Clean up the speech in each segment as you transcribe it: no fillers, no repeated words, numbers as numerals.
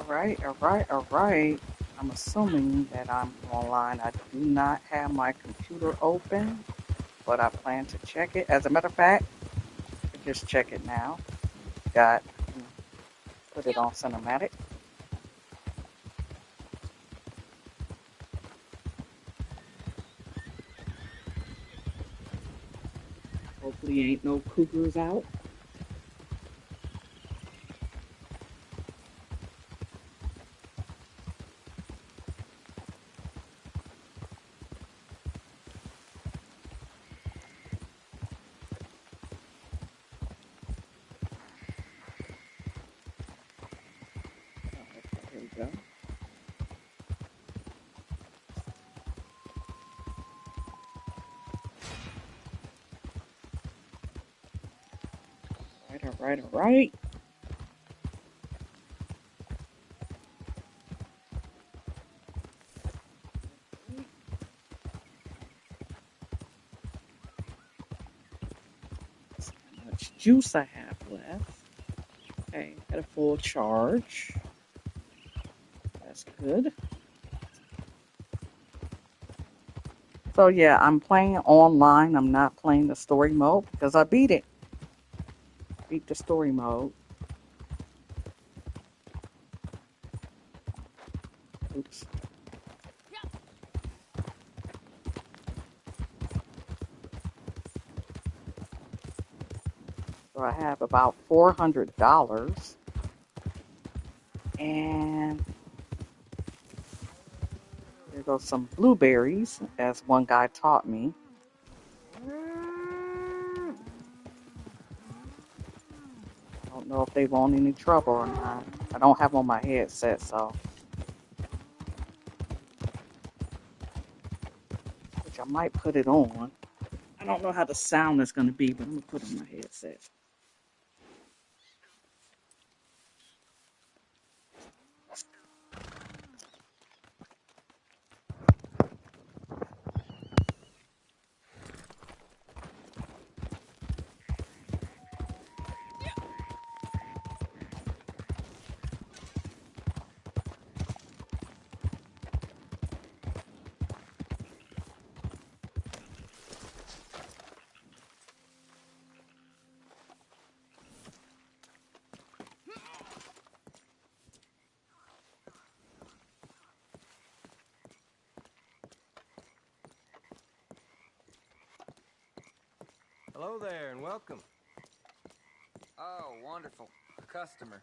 All right. I'm assuming that I'm online. I do not have my computer open, but I plan to check it. As a matter of fact, I just check it now. Got put it on cinematic. Hopefully, ain't no cougars out. Okay, here we go. All right. Let's see how much juice I have left. Okay, got a full charge. That's good. So yeah, I'm playing online. I'm not playing the story mode because I beat it. Beat the story mode. Oops. So I have about $400, and there goes some blueberries, as one guy taught me. I don't know if they want any trouble or not. I don't have on my headset, so which I might put it on. I don't know how the sound is going to be, but I'm gonna put on my headset. Hello there and welcome. Oh, wonderful. A customer.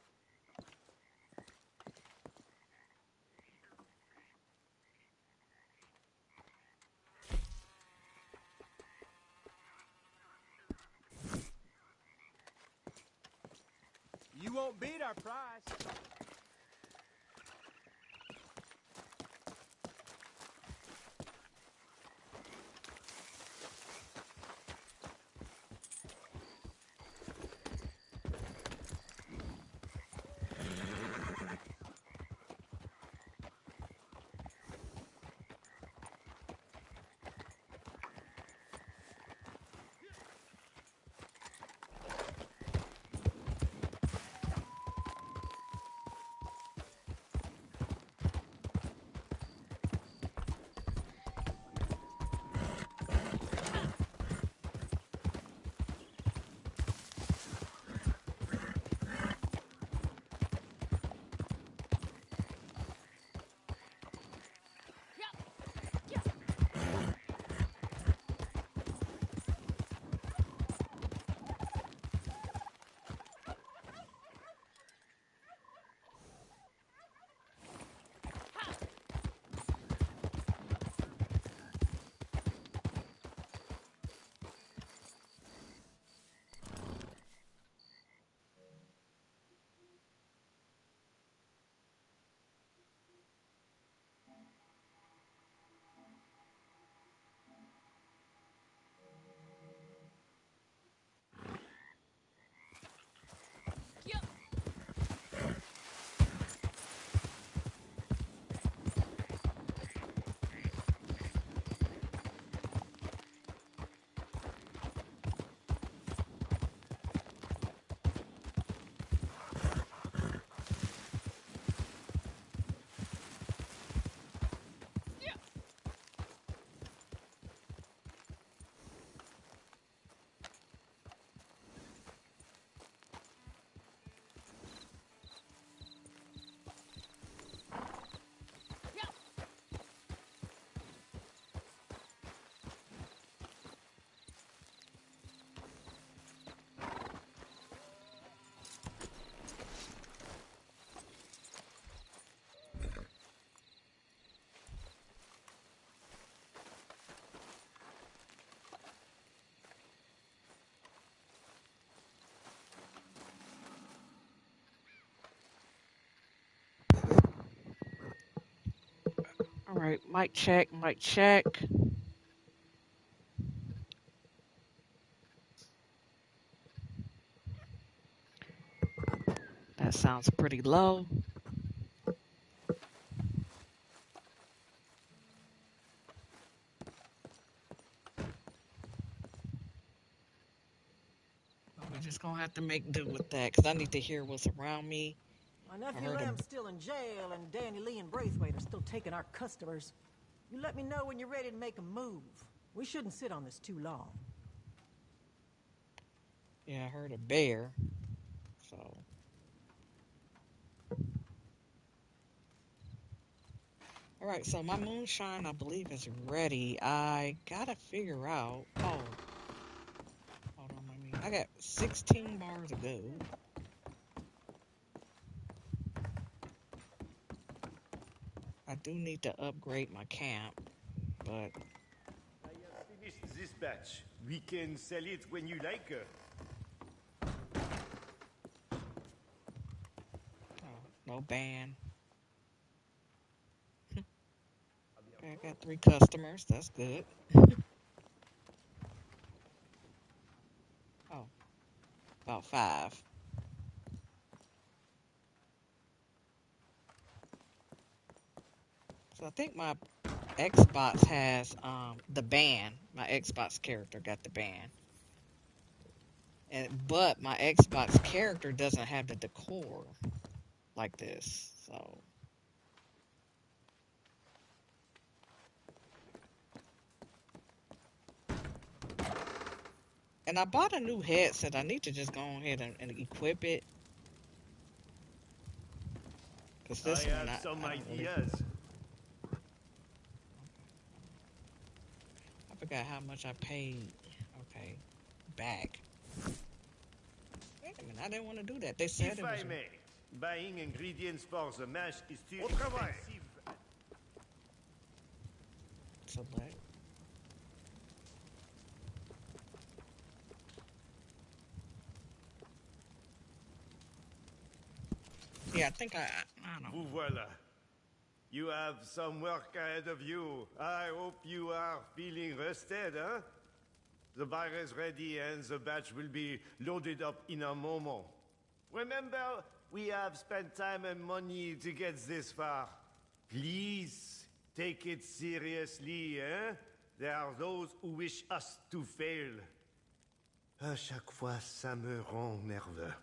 You won't beat our price. right, mic check, mic check. That sounds pretty low. We're just gonna have to make do with that because I need to hear what's around me. My I nephew heard Lem's still in jail, and Danny Lee and Braithwaite are still taking our customers. You let me know when you're ready to make a move. We shouldn't sit on this too long. Yeah, I heard a bear. So, all right. So my moonshine, I believe, is ready. I gotta figure out. Oh, hold on, I got 16 bars of gold. I do need to upgrade my camp, but I have finished this batch. We can sell it when you like. oh, no ban. Okay, I got 3 customers. That's good. Oh, about 5. So I think my Xbox has the ban. My Xbox character got the ban. But my Xbox character doesn't have the decor like this. So and I bought a new headset. I need to just go ahead and equip it. Cause I this one have some I don't really. ideas. I forgot how much I paid. Okay, back. Wait a minute, I didn't want to do that. They said If it was. I may, buying ingredients for the mash is too Au travail. expensive. Select. Yeah, I think I don't Vous know. voilà. You have some work ahead of you. I hope you are feeling rested, huh? The bar is ready and the batch will be loaded up in a moment. Remember, we have spent time and money to get this far. Please, take it seriously, eh? There are those who wish us to fail. À chaque fois, ça me rend nerveux.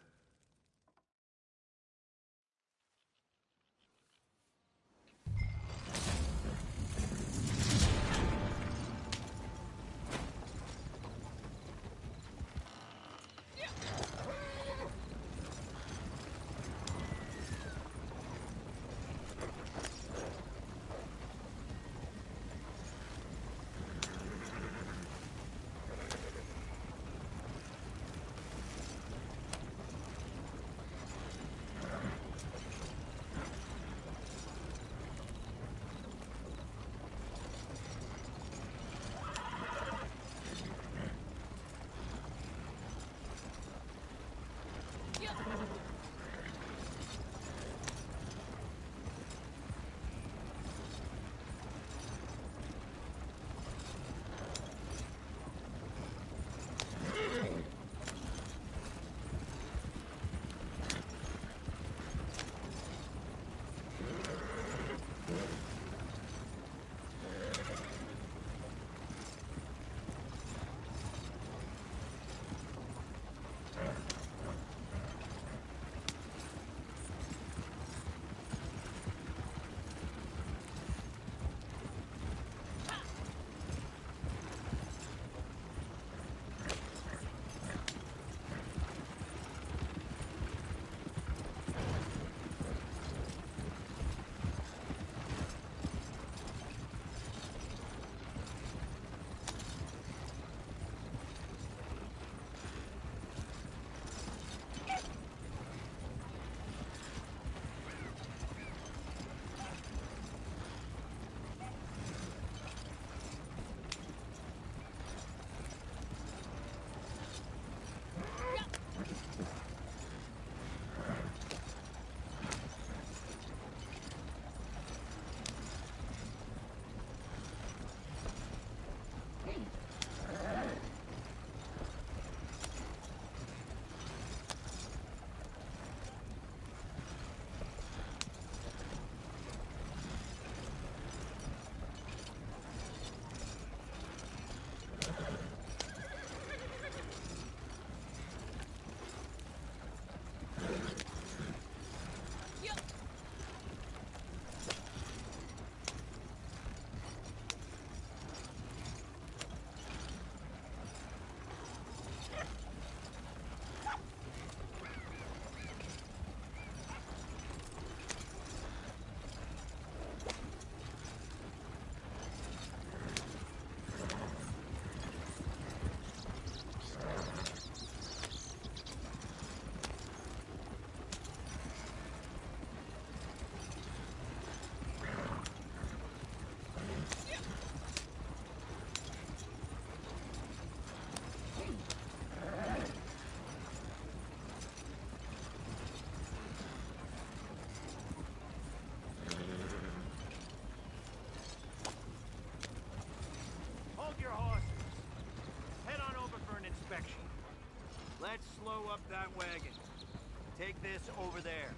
Take this over there.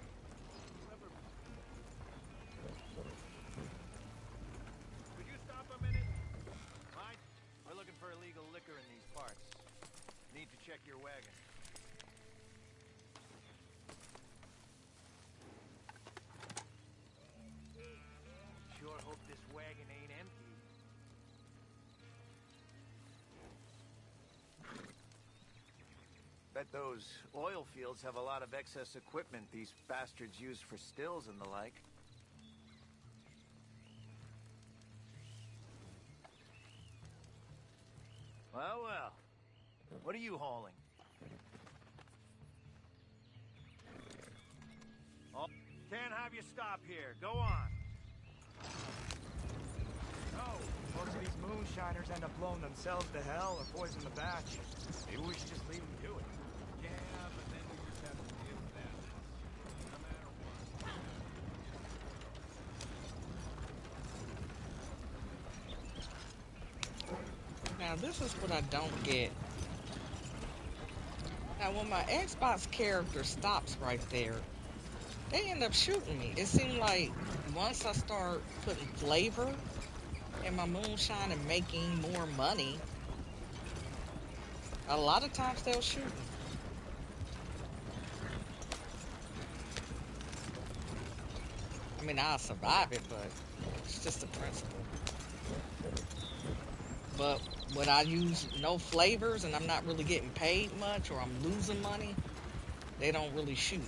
Could you stop a minute? Mike, we're looking for illegal liquor in these parts. Need to check your wagon. Sure hope this wagon ain't empty. Bet those oil fields have a lot of excess equipment these bastards use for stills and the like. Well, well. What are you hauling? Oh, can't have you stop here. Go on. No, most of these moonshiners end up blowing themselves to hell or poison the batch. Maybe we should just leave them do it. Yeah, but then we just have to deal with that. No matter what. Now, this is what I don't get. Now, when my Xbox character stops right there, they end up shooting me. It seemed like once I start putting flavor in my moonshine and making more money, a lot of times they'll shoot me. I mean, I'll survive it, but it's just a principle. But when I use no flavors and I'm not really getting paid much or I'm losing money, they don't really shoot.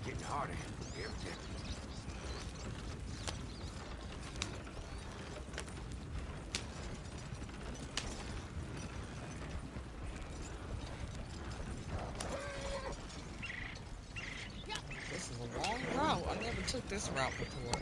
Getting harder. Here, here. This is a long route. I never took this route before.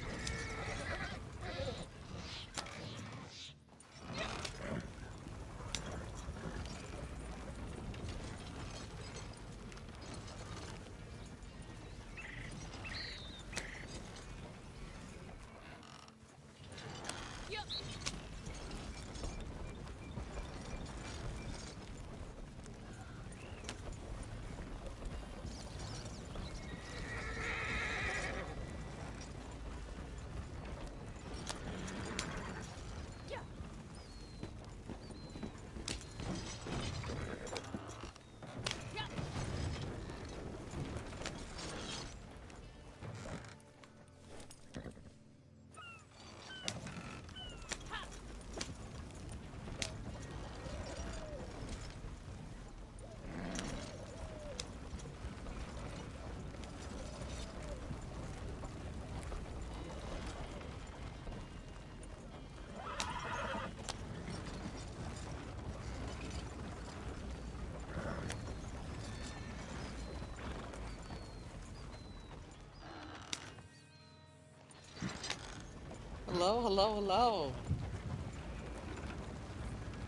Hello, hello, hello.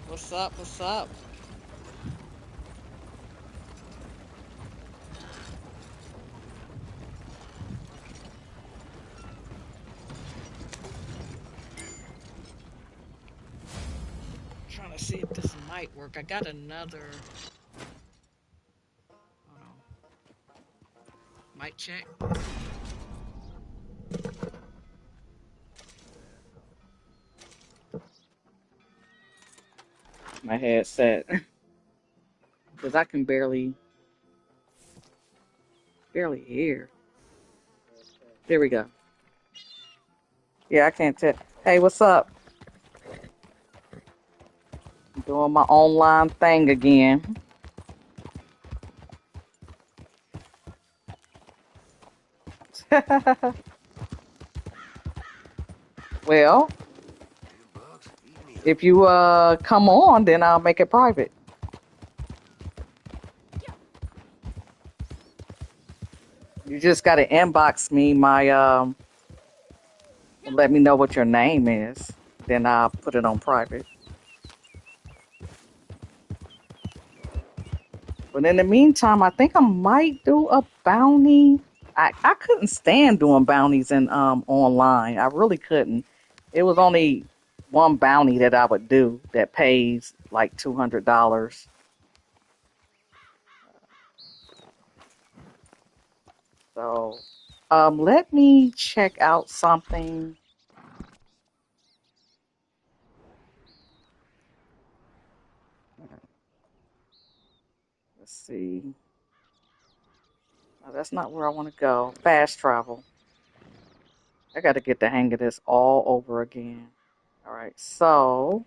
What's up? What's up? Trying to see if this might work. I got another. Hold on. Mic check. My headset. Because I can barely hear. There we go. Yeah, I can't tell. Hey, what's up? Doing my online thing again. Well, if you come on, then I'll make it private. You just gotta inbox me my and let me know what your name is. Then I'll put it on private. But in the meantime, I think I might do a bounty. I couldn't stand doing bounties in online. I really couldn't. It was only one bounty that I would do that pays like $200. So let me check out something. Let's see. No, that's not where I want to go. Fast travel. I got to get the hang of this all over again. All right, so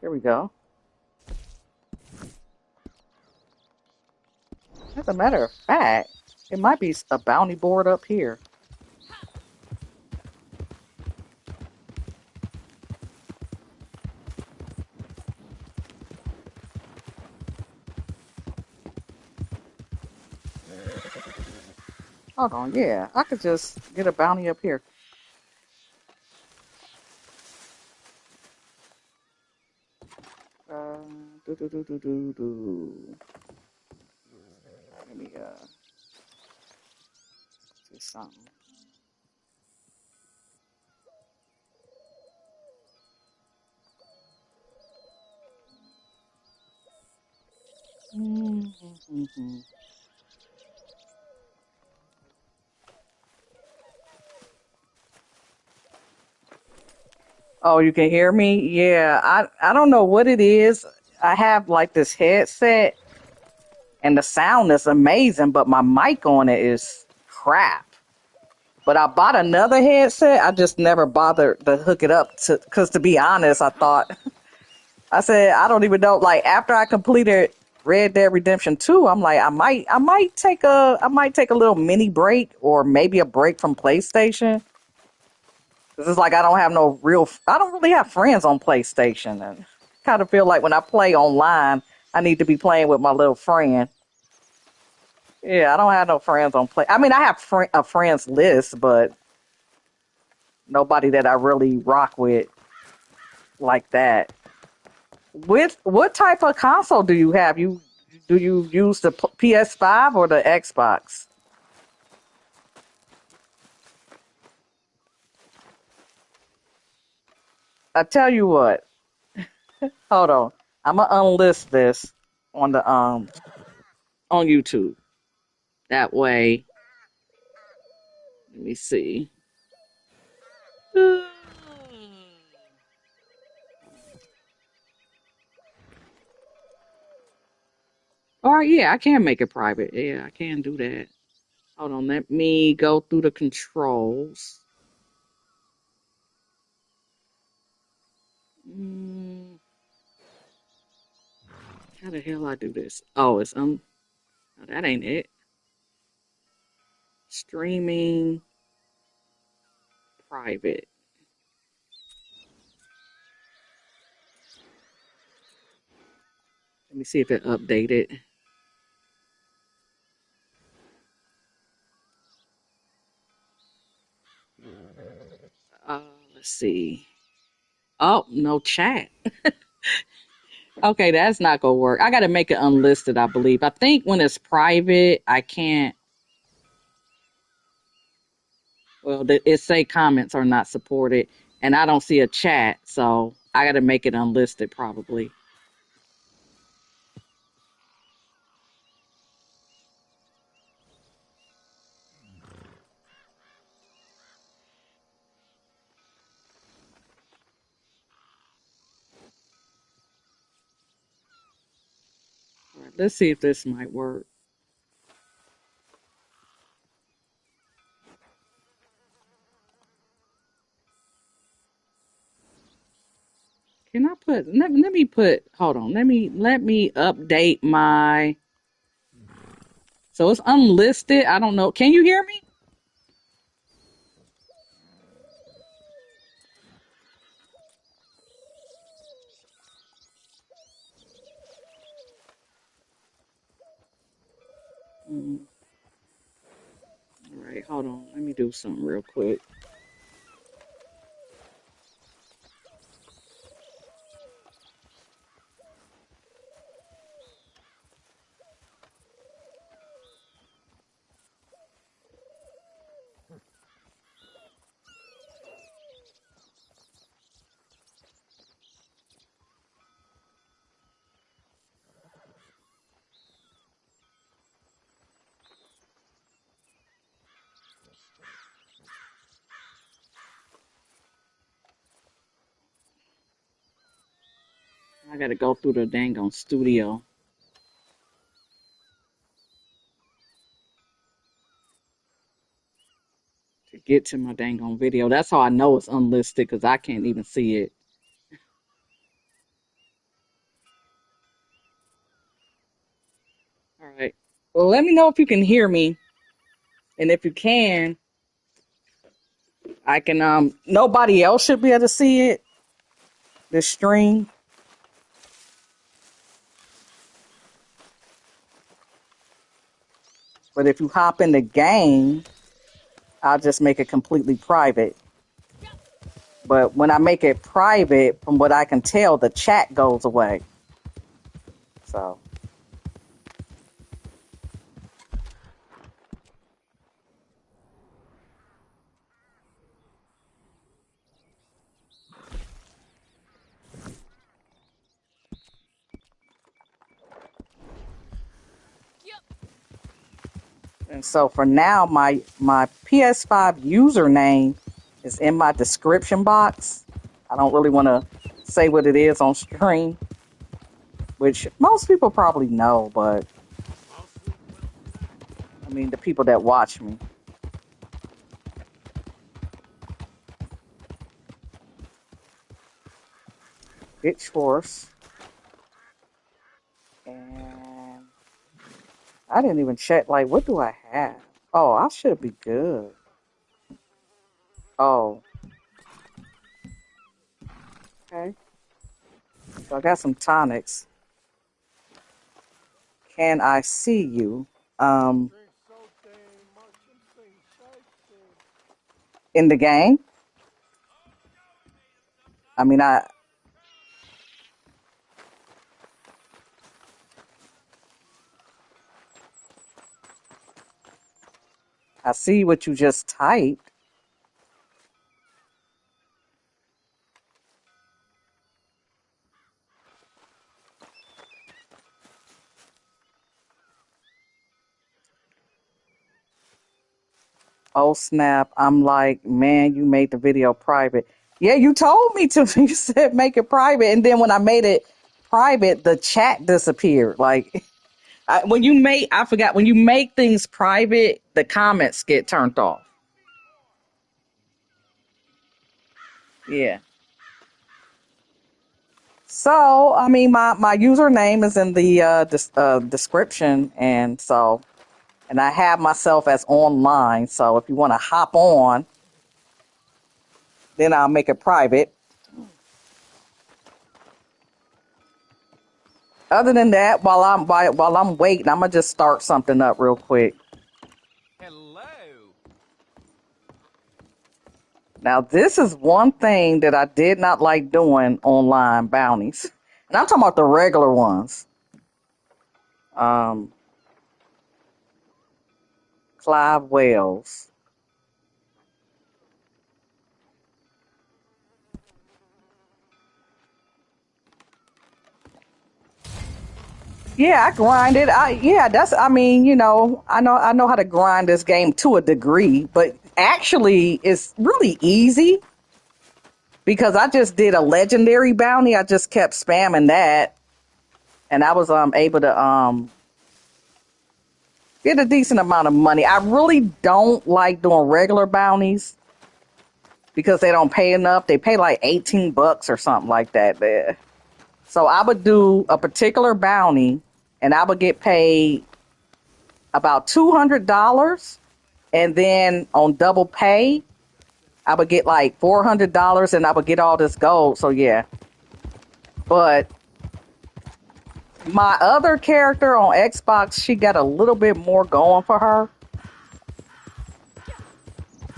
here we go. As a matter of fact, it might be a bounty board up here. Hold on, yeah, I could just get a bounty up here. Uh, do do do do do do. Let me see something. Mm-hmm. Oh, you can hear me? Yeah, I don't know what it is. I have like this headset and the sound is amazing, but my mic on it is crap. But I bought another headset. I just never bothered to hook it up because to be honest, I thought I said I don't even know. Like after I completed Red Dead Redemption 2, I'm like I might take a little mini break or maybe a break from PlayStation. 'Cause it's like I don't really have friends on PlayStation, and kind of feel like when I play online, I need to be playing with my little friend. Yeah, I don't have no friends on play. I mean, I have a friends list, but nobody that I really rock with like that. With what type of console do you have? Do you use the PS5 or the Xbox? I tell you what. Hold on. I'm gonna unlist this on the on YouTube. That way, let me see. Or yeah, I can make it private. Yeah, I can do that. Hold on, let me go through the controls. Mm, how the hell I do this? Oh, it's no, that ain't it. Streaming private. Let me see if it updated. Uh, Let's see. Oh, no chat. Okay, that's not gonna work. I gotta make it unlisted, I believe. I think when it's private, I can't. Well, it say comments are not supported, and I don't see a chat, so I gotta make it unlisted probably. All right, let's see if this might work. Can I put? Let me put. Hold on. Let me update my. So it's unlisted. I don't know. Can you hear me? Mm, all right. Hold on. Let me do something real quick. I gotta go through the dang on studio to get to my dang on video. That's how I know it's unlisted because I can't even see it. All right. Well, let me know if you can hear me, and if you can, I can. Nobody else should be able to see it. This stream, but if you hop in the game, I'll just make it completely private. But when I make it private, from what I can tell, the chat goes away. So. And so for now, my PS5 username is in my description box. I don't really want to say what it is on stream, which most people probably know, but I mean the people that watch me. Bitch Force. And I didn't even check, like, what do I have? Oh, I should be good. Oh, okay. So I got some tonics. Can I see you? In the game? I mean, I see what you just typed. Oh snap. I'm like, man, you made the video private. Yeah, you told me to. You said make it private. And then when I made it private, the chat disappeared. Like I forgot, when you make things private, the comments get turned off. Yeah. So, I mean, my username is in the description. And I have myself as online. So if you want to hop on, then I'll make it private. Other than that, while I'm waiting, I'm gonna just start something up real quick. Hello. Now, this is one thing that I did not like doing online bounties. And I'm talking about the regular ones. Um, Clive Wells. Yeah, I grinded. I mean, I know how to grind this game to a degree, but actually it's really easy because I just did a legendary bounty. I just kept spamming that and I was able to get a decent amount of money. I really don't like doing regular bounties because they don't pay enough. They pay like $18 or something like that there. So I would do a particular bounty and I would get paid about $200. And then on double pay, I would get like $400 and I would get all this gold. So yeah. But my other character on Xbox, she got a little bit more going for her.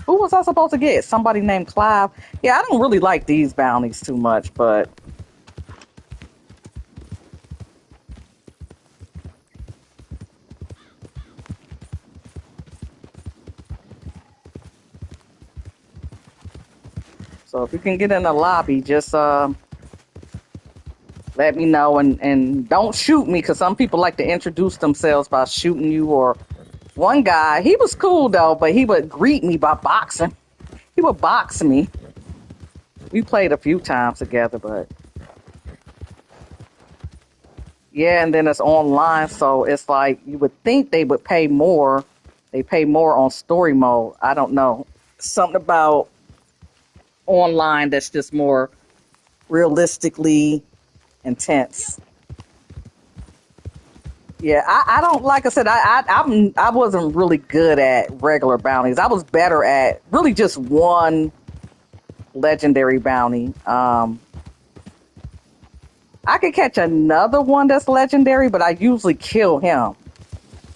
Who was I supposed to get? Somebody named Clive. Yeah, I don't really like these bounties too much, but so if you can get in the lobby, just let me know and don't shoot me because some people like to introduce themselves by shooting you. Or one guy, he was cool though, but he would greet me by boxing. He would box me. We played a few times together, but yeah, and then it's online, so it's like you would think they would pay more. They pay more on story mode. I don't know. Something about online that's just more realistically intense. Yeah, I don't like I said I wasn't really good at regular bounties. I was better at really just one legendary bounty. I could catch another one that's legendary, but I usually kill him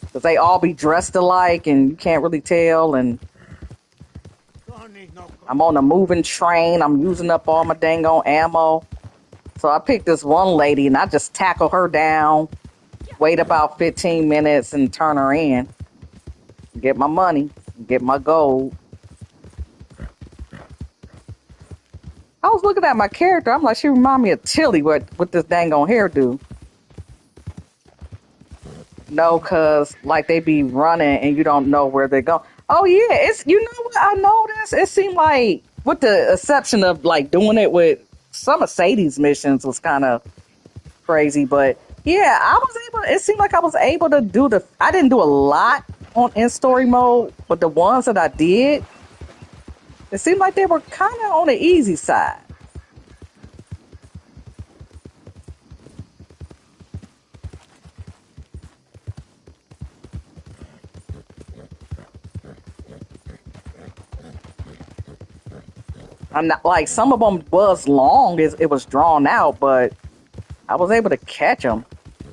because they all be dressed alike and you can't really tell. And I'm on a moving train. I'm using up all my dang on ammo. So I picked this one lady and I just tackle her down, wait about 15 minutes and turn her in, get my money, get my gold. I was looking at my character. I'm like, she remind me of Tilly with this dang on hairdo. No, cause like they be running and you don't know where they go. Oh yeah, it's you know what I noticed. It seemed like, with the exception of like doing it with some of Sadie's missions was kind of crazy, but yeah, I was able. It seemed like I was able to do the. I didn't do a lot in story mode, but the ones that I did, it seemed like they were kind of on the easy side. I'm not like some of them was long, it was drawn out, but I was able to catch them,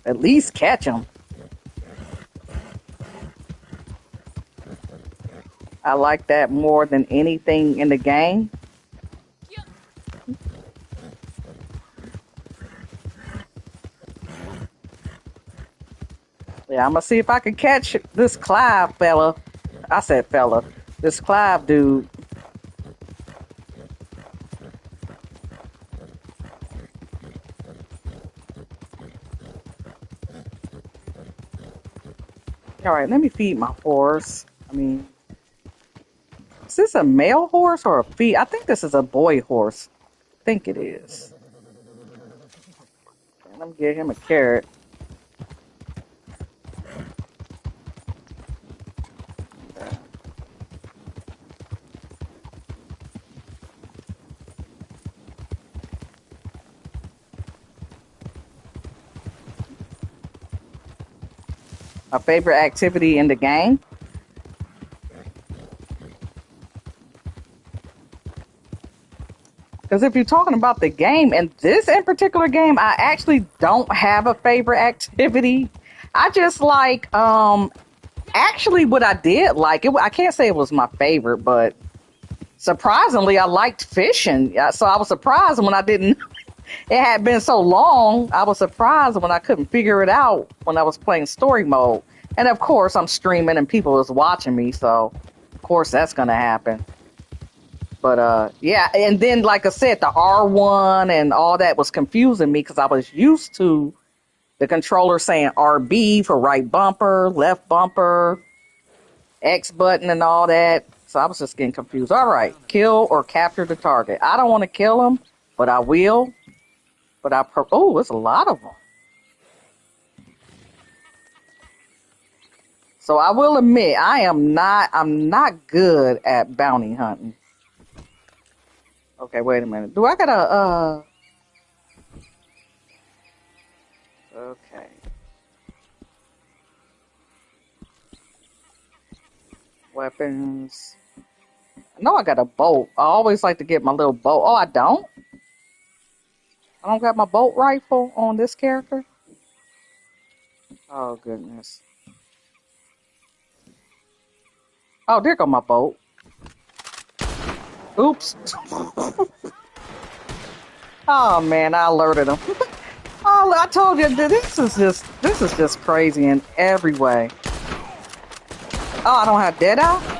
at least catch them. I like that more than anything in the game. Yeah, I'm gonna see if I can catch this Clive fella. I said fella. This Clive dude. All right, let me feed my horse. I mean, is this a male horse or a I think this is a boy horse. I think it is. Let me get him a carrot. My favorite activity in the game? Because if you're talking about the game, and this in particular game, I actually don't have a favorite activity. I just like, actually what I did like, I can't say it was my favorite, but surprisingly, I liked fishing. So I was surprised when I didn't. It had been so long. I was surprised when I couldn't figure it out when I was playing story mode. And of course, I'm streaming and people was watching me, so of course that's gonna happen. But yeah, and then like I said, the R1 and all that was confusing me because I was used to the controller saying RB for right bumper, left bumper, X button, and all that. So I was just getting confused. All right, kill or capture the target. I don't want to kill him, but I will. But oh, it's a lot of them. So I will admit, I'm not good at bounty hunting. Okay, wait a minute. Do I gotta, okay. Weapons. I know I got a bolt. I always like to get my little bolt. Oh, I don't? I don't got my bolt rifle on this character? Oh, goodness. Oh, there go my bolt. Oops. Oh, man, I alerted him. Oh, I told you, this is just crazy in every way. Oh, I don't have Deadeye?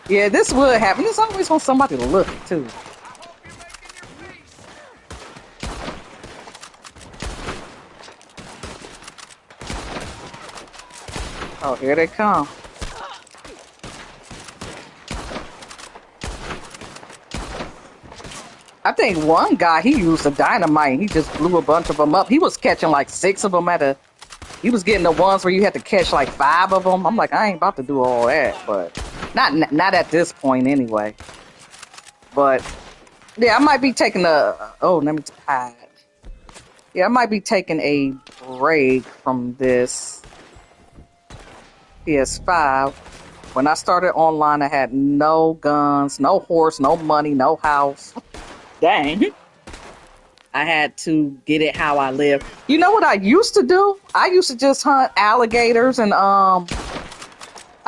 Yeah, this would happen. There's always want somebody to look at, too. Oh, here they come. I think one guy, he used a dynamite. He just blew a bunch of them up. He was catching like 6 of them he was getting the ones where you had to catch like 5 of them. I'm like, I ain't about to do all that, but not at this point anyway. But yeah, I might be taking oh, let me hide. Yeah, I might be taking a break from this PS5. When I started online, I had no guns, no horse, no money, no house. Dang. I had to get it how I live. You know what I used to do? I used to just hunt alligators and I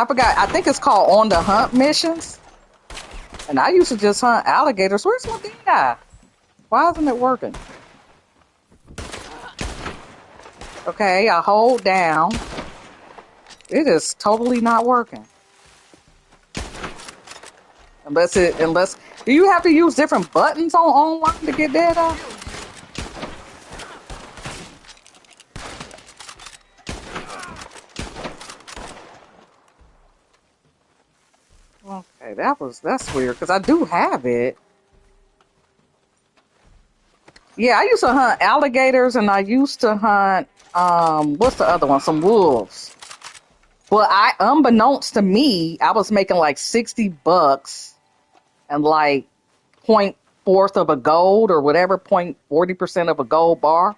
forgot, I think it's called On the Hunt missions. And I used to just hunt alligators. Where's my guy? Why isn't it working? Okay, I hold down. It is totally not working. Unless do you have to use different buttons on online to get that off? Okay, that's weird because I do have it. Yeah, I used to hunt alligators and I used to hunt what's the other one? Some wolves. Well, unbeknownst to me, I was making like $60 and like 0.4 of a gold or whatever, 0.40% of a gold bar.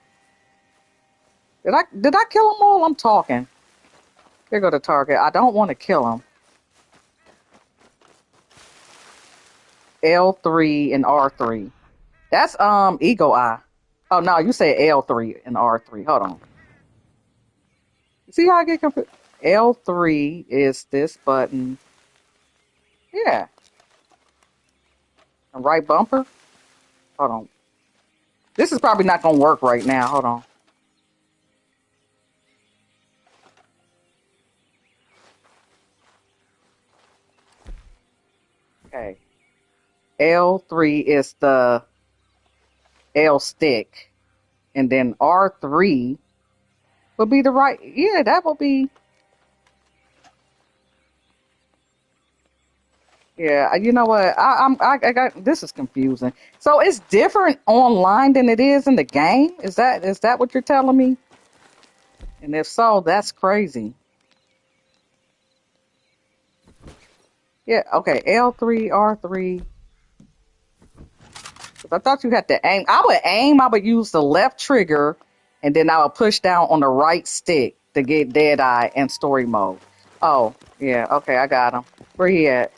Did I kill them all? I'm talking. Here go the target. I don't want to kill him. L3 and R3. That's Eagle Eye. Oh no, you say L3 and R3. Hold on. See how I get confused? L3 is this button. Yeah. And right bumper. Hold on. This is probably not gonna work right now. Hold on. Okay. L3 is the L stick. And then R3 will be the right. Yeah, that will be. Yeah, you know what? I got this is confusing. So it's different online than it is in the game. Is that what you're telling me? And if so, that's crazy. Yeah. Okay. L3, R3. I thought you had to aim. I would aim. I would use the left trigger, and then I would push down on the right stick to get Deadeye and story mode. Oh, yeah. Okay, I got him. Where he at?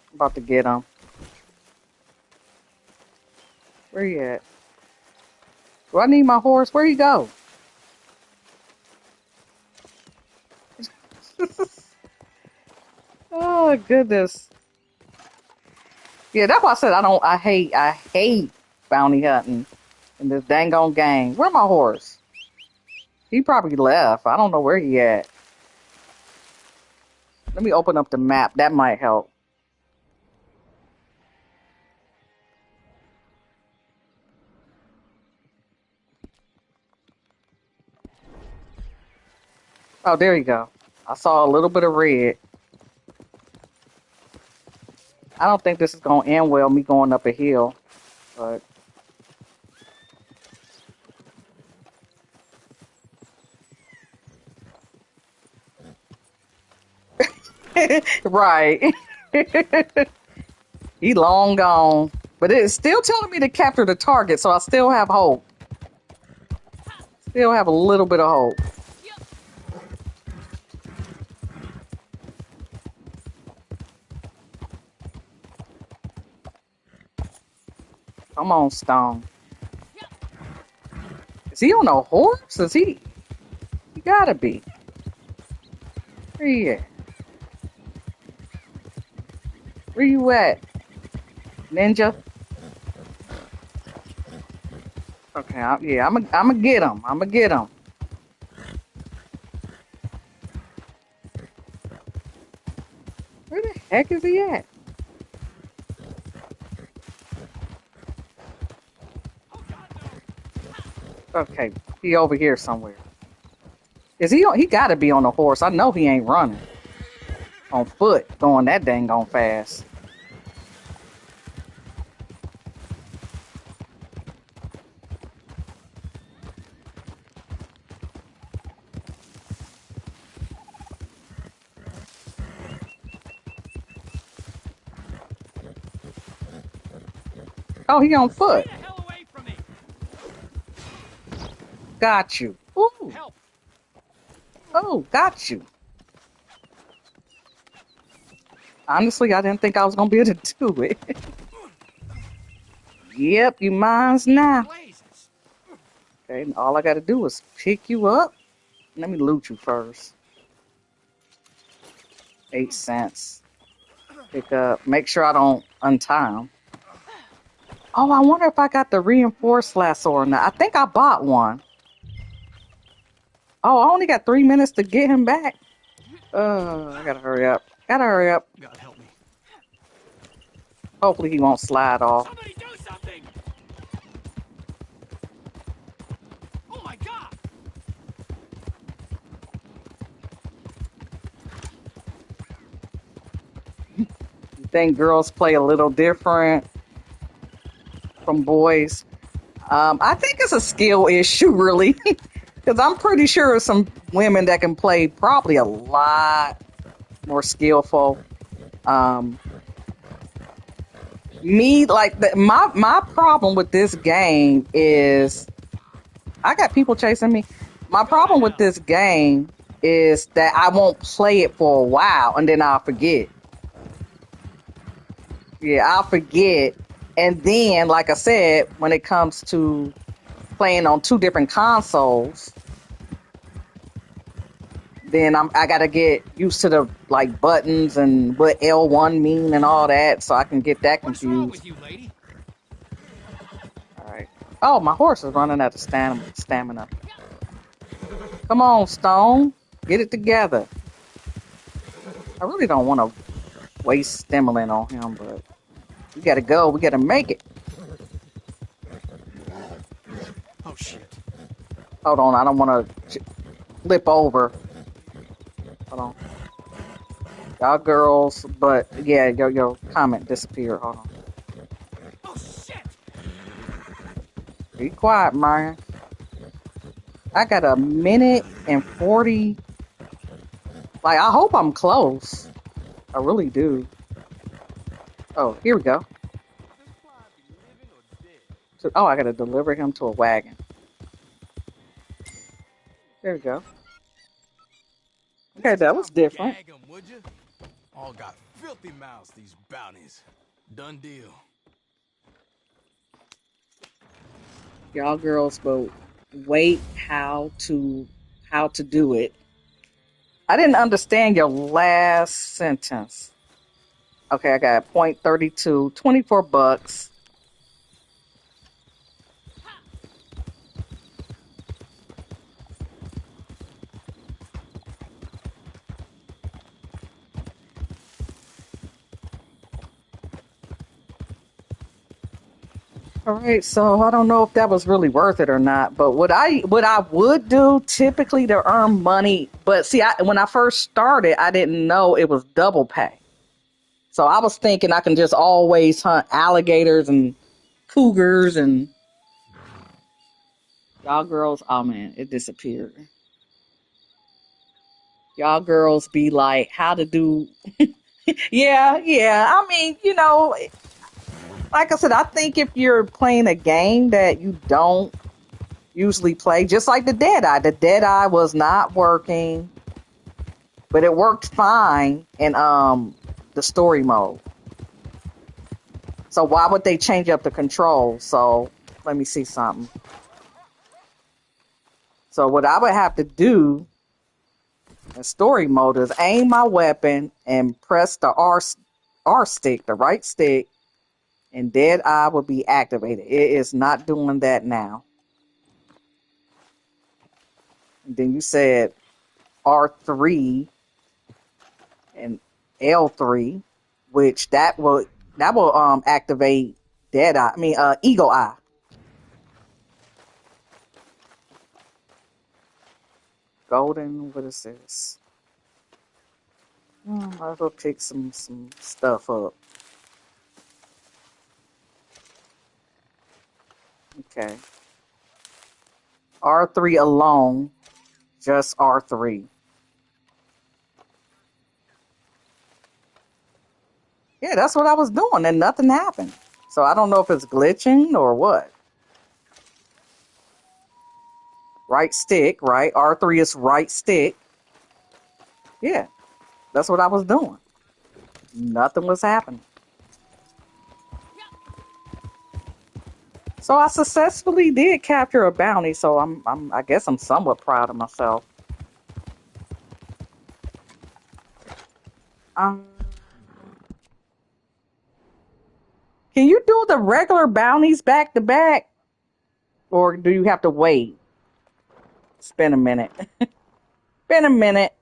I'm about to get him. Where he at? Do I need my horse? Where'd he go? Oh goodness. Yeah, that's why I said I hate bounty hunting in this dang on game. Where my horse? He probably left. I don't know where he at. Let me open up the map. That might help. Oh, there you go. I saw a little bit of red. I don't think this is gonna end well, me going up a hill, but right. He long gone. But it's still telling me to capture the target, so I still have hope. Still have a little bit of hope. Come on, Stone. Is he on a horse? Is he? He gotta be. Where you at? Where you at, Ninja? Okay, yeah, I'm gonna get him. I'm gonna get him. Where the heck is he at? Okay, he over here somewhere. Is he on? He gotta be on a horse. I know he ain't running. On foot, going that dang on fast. Oh, he on foot. Stay the hell away from me! Got you. Ooh. Help! Oh, got you. Honestly, I didn't think I was gonna be able to do it. Yep, you mine's now. Blazes! Okay, and all I gotta do is pick you up. Let me loot you first. 8 cents. Pick up. Make sure I don't untie him. Oh, I wonder if I got the reinforced lasso or not. I think I bought one. Oh, I only got 3 minutes to get him back. I gotta hurry up. Gotta hurry up. God help me. Hopefully he won't slide off. Somebody do something! Oh my god! You think girls play a little different from boys? I think it's a skill issue, really. Because I'm pretty sure some women that can play probably a lot more skillful. My problem with this game is I got people chasing me. My problem with this game is that I won't play it for a while and then I'll forget. Yeah, I'll forget. And then, like I said, when it comes to playing on 2 different consoles, then I gotta get used to the like buttons and what L1 mean and all that, so I can get that What's wrong confused. with you, lady? All right. Oh, my horse is running out of stamina. Come on, Stone, get it together. I really don't want to waste stimulant on him, but we gotta go. We gotta make it. Oh shit. Hold on, I don't want to flip over. Hold on. Y'all girls, but yeah, your comment disappeared. Hold on. Oh shit! Be quiet, Marion. I got 1:40. Like, I hope I'm close. I really do. Oh, here we go. Oh, I gotta deliver him to a wagon. There we go. Okay, that was different. Gag 'em, would you? All got filthy mouths, these bounties. Done deal. Y'all girls will wait how to do it. I didn't understand your last sentence. Okay, I got point 32, 24 bucks. All right, so I don't know if that was really worth it or not, but what I would do typically to earn money, but see, when I first started, I didn't know it was double pay. So I was thinking I can just always hunt alligators and cougars and y'all girls. Oh man, it disappeared. Y'all girls be like, how to do? Yeah, yeah. I mean, like I said, I think if you're playing a game that you don't usually play, just like the Dead Eye was not working, but it worked fine in the story mode. So why would they change up the controls? So let me see something. So what I would have to do in story mode is aim my weapon and press the R stick, the right stick, and Dead Eye will be activated. It is not doing that now. And then you said R3 and L3, which that will activate Dead Eye. I mean Eagle Eye. Golden, what is this? Might as well pick some stuff up. Okay. R3 alone, just R3. Yeah, that's what I was doing, and nothing happened. So I don't know if it's glitching or what. Right stick, right? R3 is right stick. Yeah, that's what I was doing. Nothing was happening. So I successfully did capture a bounty, so I guess I'm somewhat proud of myself. Um, can you do the regular bounties back to back, or do you have to wait? It's been a minute. Been a minute.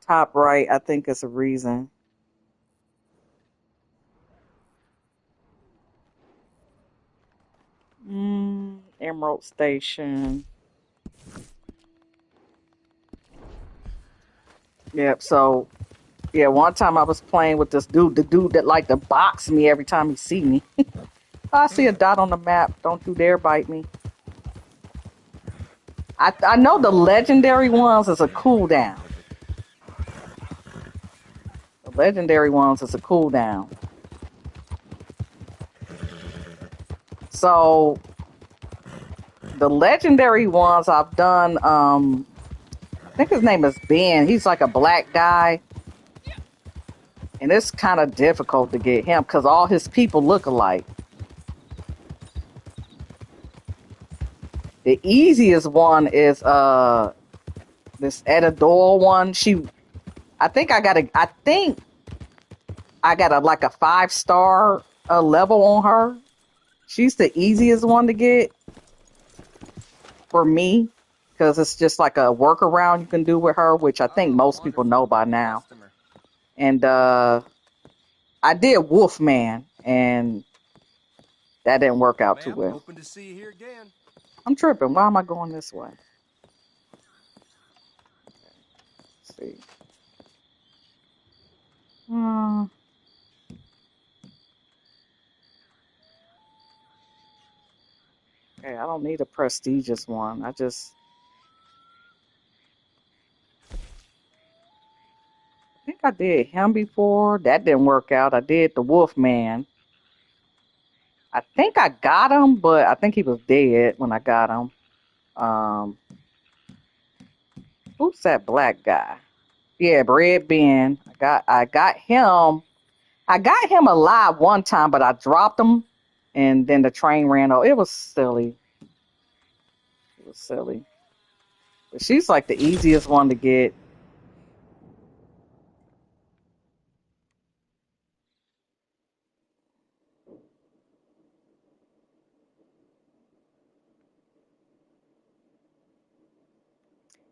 Top right, I think is a reason. Emerald Station. Yep. So yeah, one time I was playing with this dude, the dude that liked to box me every time he see me. I see a dot on the map. Don't you dare bite me. I know the legendary ones is a cooldown. The legendary ones is a cooldown. So the legendary ones I've done. I think his name is Ben. He's like a black guy, and it's kind of difficult to get him because all his people look alike. The easiest one is this Etta Doyle one. I think I got like a 5-star level on her. She's the easiest one to get for me because it's just like a workaround you can do with her, which I think most people know by now. And I did Wolfman, and that didn't work out too well. Hoping to see you here again. I'm tripping. Why am I going this way? Let's see. Okay, I don't need a prestigious one. I think I did him before. That didn't work out. I did the Wolfman. I think I got him, but I think he was dead when I got him. Who's that black guy? Yeah, Red Ben. I got him. I got him alive one time, but I dropped him, and then the train ran over. It was silly. It was silly. But she's like the easiest one to get.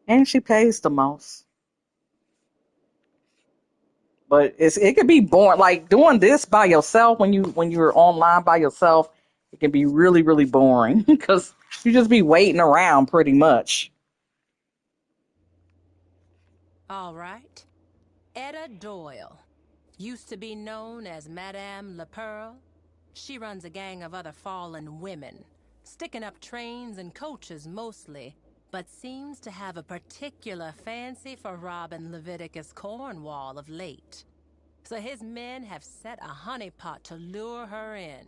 And she pays the most. But it could be boring. Like doing this by yourself when you're online by yourself, it can be really, really boring because you just be waiting around pretty much. All right. Etta Doyle. Used to be known as Madame La Pearl. She runs a gang of other fallen women, sticking up trains and coaches mostly, but seems to have a particular fancy for robbing Leviticus Cornwall of late. So his men have set a honeypot to lure her in.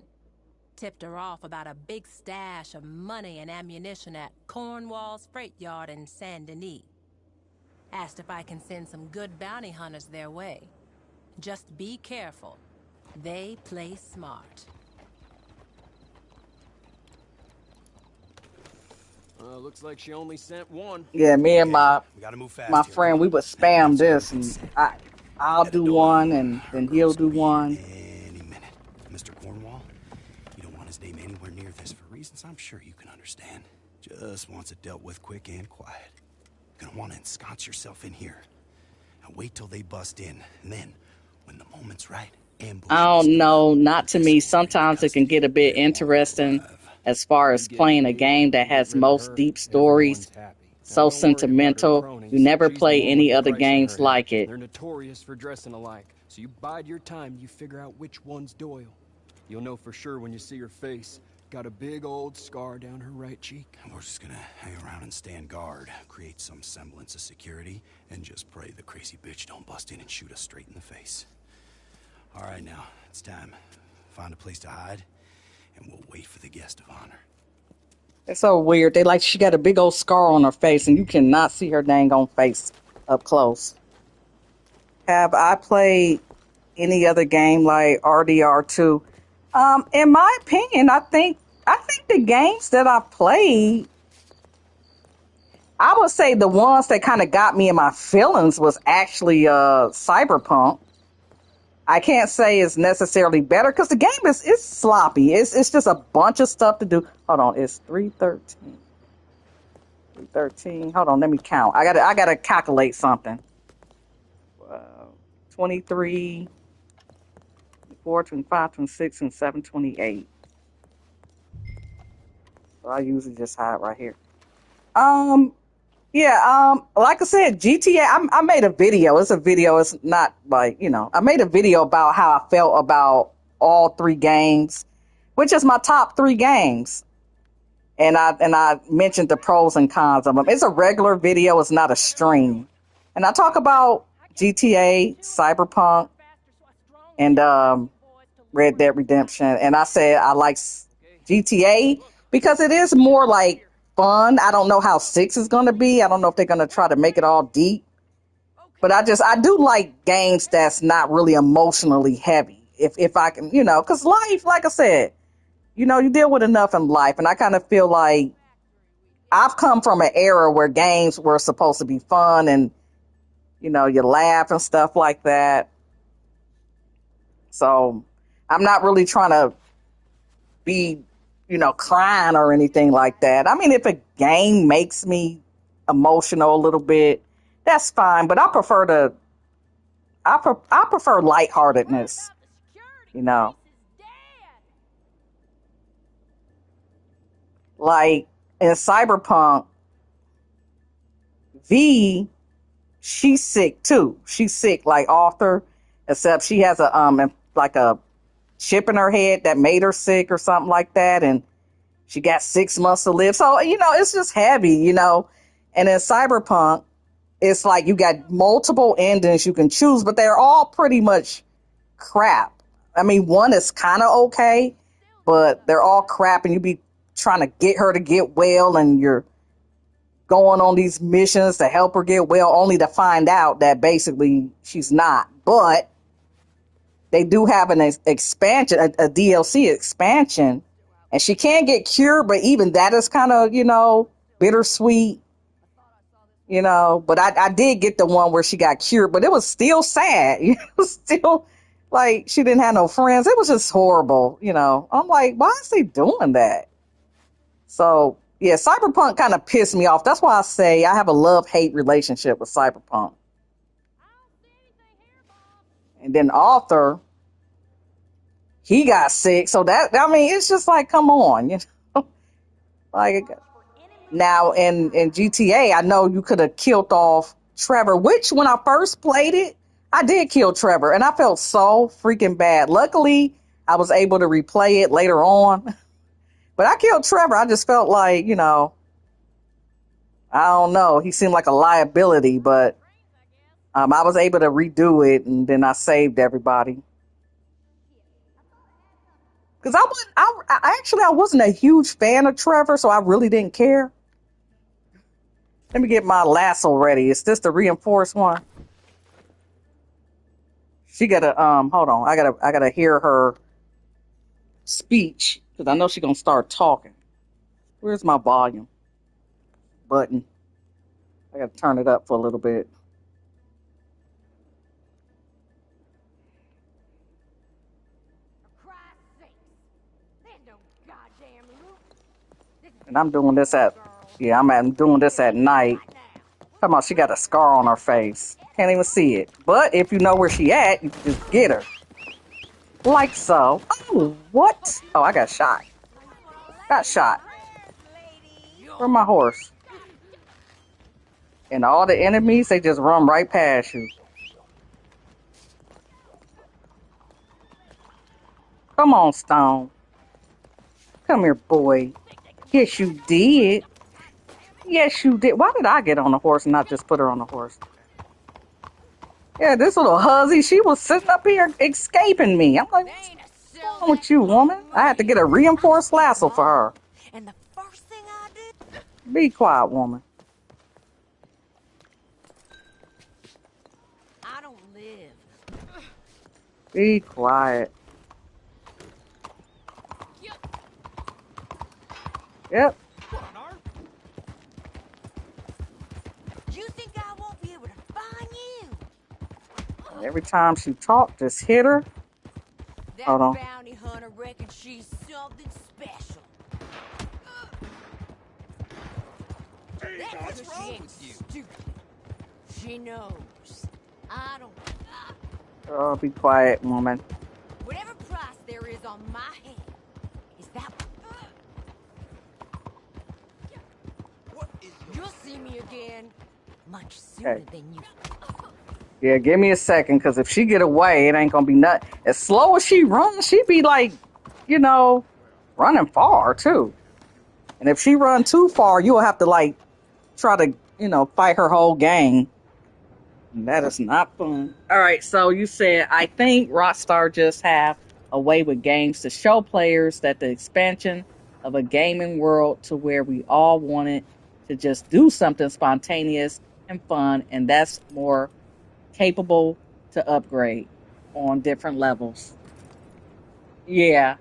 Tipped her off about a big stash of money and ammunition at Cornwall's freight yard in Saint Denis. Asked if I can send some good bounty hunters their way. Just be careful. They play smart. Looks like she only sent one. Yeah, me and We gotta move fast my here. friend, we would spam this, and I'll do one, and then he'll do one. Any minute. Mr. Cornwall, you don't want his name anywhere near this for reasons I'm sure you can understand. Just wants it dealt with quick and quiet. Gonna want to ensconce yourself in here. And wait till they bust in, and then, when the moment's right, ambush. I don't know, not to me. Sometimes it can get a bit interesting as far as playing a game that has most deep stories, so sentimental. You never play any other games like it. They're notorious for dressing alike, so you bide your time, you figure out which one's Doyle. You'll know for sure when you see her face. Got a big old scar down her right cheek. And we're just gonna hang around and stand guard, create some semblance of security, and just pray the crazy bitch don't bust in and shoot us straight in the face. All right, now, it's time. Find a place to hide, and we'll wait for the guest of honor. It's so weird. She got a big old scar on her face, and you cannot see her dang on face up close. Have I played any other game like RDR2? In my opinion, I think the games that I've played, I would say the ones that kind of got me in my feelings was actually Cyberpunk. I can't say it's necessarily better because the game is sloppy. It's just a bunch of stuff to do. Hold on, it's 313. 313. Hold on, let me count. I gotta calculate something. 23, 24, 25, 26, and 7, 28. So I usually just hide right here. Yeah, like I said, GTA, I made a video. It's a video. It's not like, I made a video about how I felt about all three games, which is my top three games. And I mentioned the pros and cons of them. It's a regular video. It's not a stream. And I talk about GTA, Cyberpunk, and Red Dead Redemption. And I said I like GTA because it is more like fun. I don't know how 6 is going to be. I don't know if they're going to try to make it all deep. But I do like games that's not really emotionally heavy. If I can, because life, like I said, you deal with enough in life. And I kind of feel like I've come from an era where games were supposed to be fun and, you laugh and stuff like that. So I'm not really trying to be, crying or anything like that. I mean, if a game makes me emotional a little bit, that's fine. But I prefer lightheartedness, Like in Cyberpunk, V, she's sick too. She's sick like Arthur, except she has a chip in her head that made her sick or something like that, and she got 6 months to live. So it's just heavy, And in Cyberpunk, it's like you got multiple endings you can choose, but they're all pretty much crap. I mean, one is kind of okay, but they're all crap, and you be trying to get her to get well, and you're going on these missions to help her get well, only to find out that basically she's not. But they do have an expansion, a DLC expansion, and she can get cured, but even that is kind of, bittersweet, but I did get the one where she got cured, but it was still sad. It was still like she didn't have no friends. It was just horrible. I'm like, why is they doing that? So yeah, Cyberpunk kind of pissed me off. That's why I say I have a love-hate relationship with Cyberpunk. And then Arthur, he got sick. So it's just like, come on, like now in GTA, I know you could have killed off Trevor, which when I first played it, I did kill Trevor and I felt so freaking bad. Luckily, I was able to replay it later on, but I killed Trevor. I just felt like, I don't know. He seemed like a liability, but I was able to redo it, and then I saved everybody. Because I wasn't a huge fan of Trevor, so I really didn't care. Let me get my lasso ready. Is this the reinforced one? She gotta hold on. I gotta hear her speech because I know she's gonna start talking. Where's my volume button? I gotta turn it up for a little bit. And I'm doing this I'm doing this at night. Come on, she got a scar on her face. Can't even see it. But if you know where she at, you can just get her. Like so. Oh, what? Oh, I got shot. Got shot. Where's my horse? And all the enemies, they just run right past you. Come on, Stone. Come here, boy. Yes, you did. Yes, you did. Why did I get on the horse and not just put her on the horse? Yeah, this little hussy, she was sitting up here escaping me. I'm like, what's wrong with you, woman? I had to get a reinforced lasso for her. And the first thing I did... Be quiet, woman. I don't live. Be quiet. Yep. You think I won't be able to find you? Every time she talked, just hit her. That Hold on. bounty hunter reckons she's something special. That's because she ain't stupid. She knows. I don't... Oh, be quiet, woman. Whatever price there is on my head, is that... You'll see me again much sooner than you. Yeah, give me a second, because if she get away, it ain't going to be nothing. As slow as she runs, she be like, running far, too. And if she run too far, you'll have to, try to, fight her whole gang. And that is not fun. All right, so you said, I think Rockstar just have a way with games to show players that the expansion of a gaming world to where we all wanted to just do something spontaneous and fun, and that's more capable to upgrade on different levels. Yeah.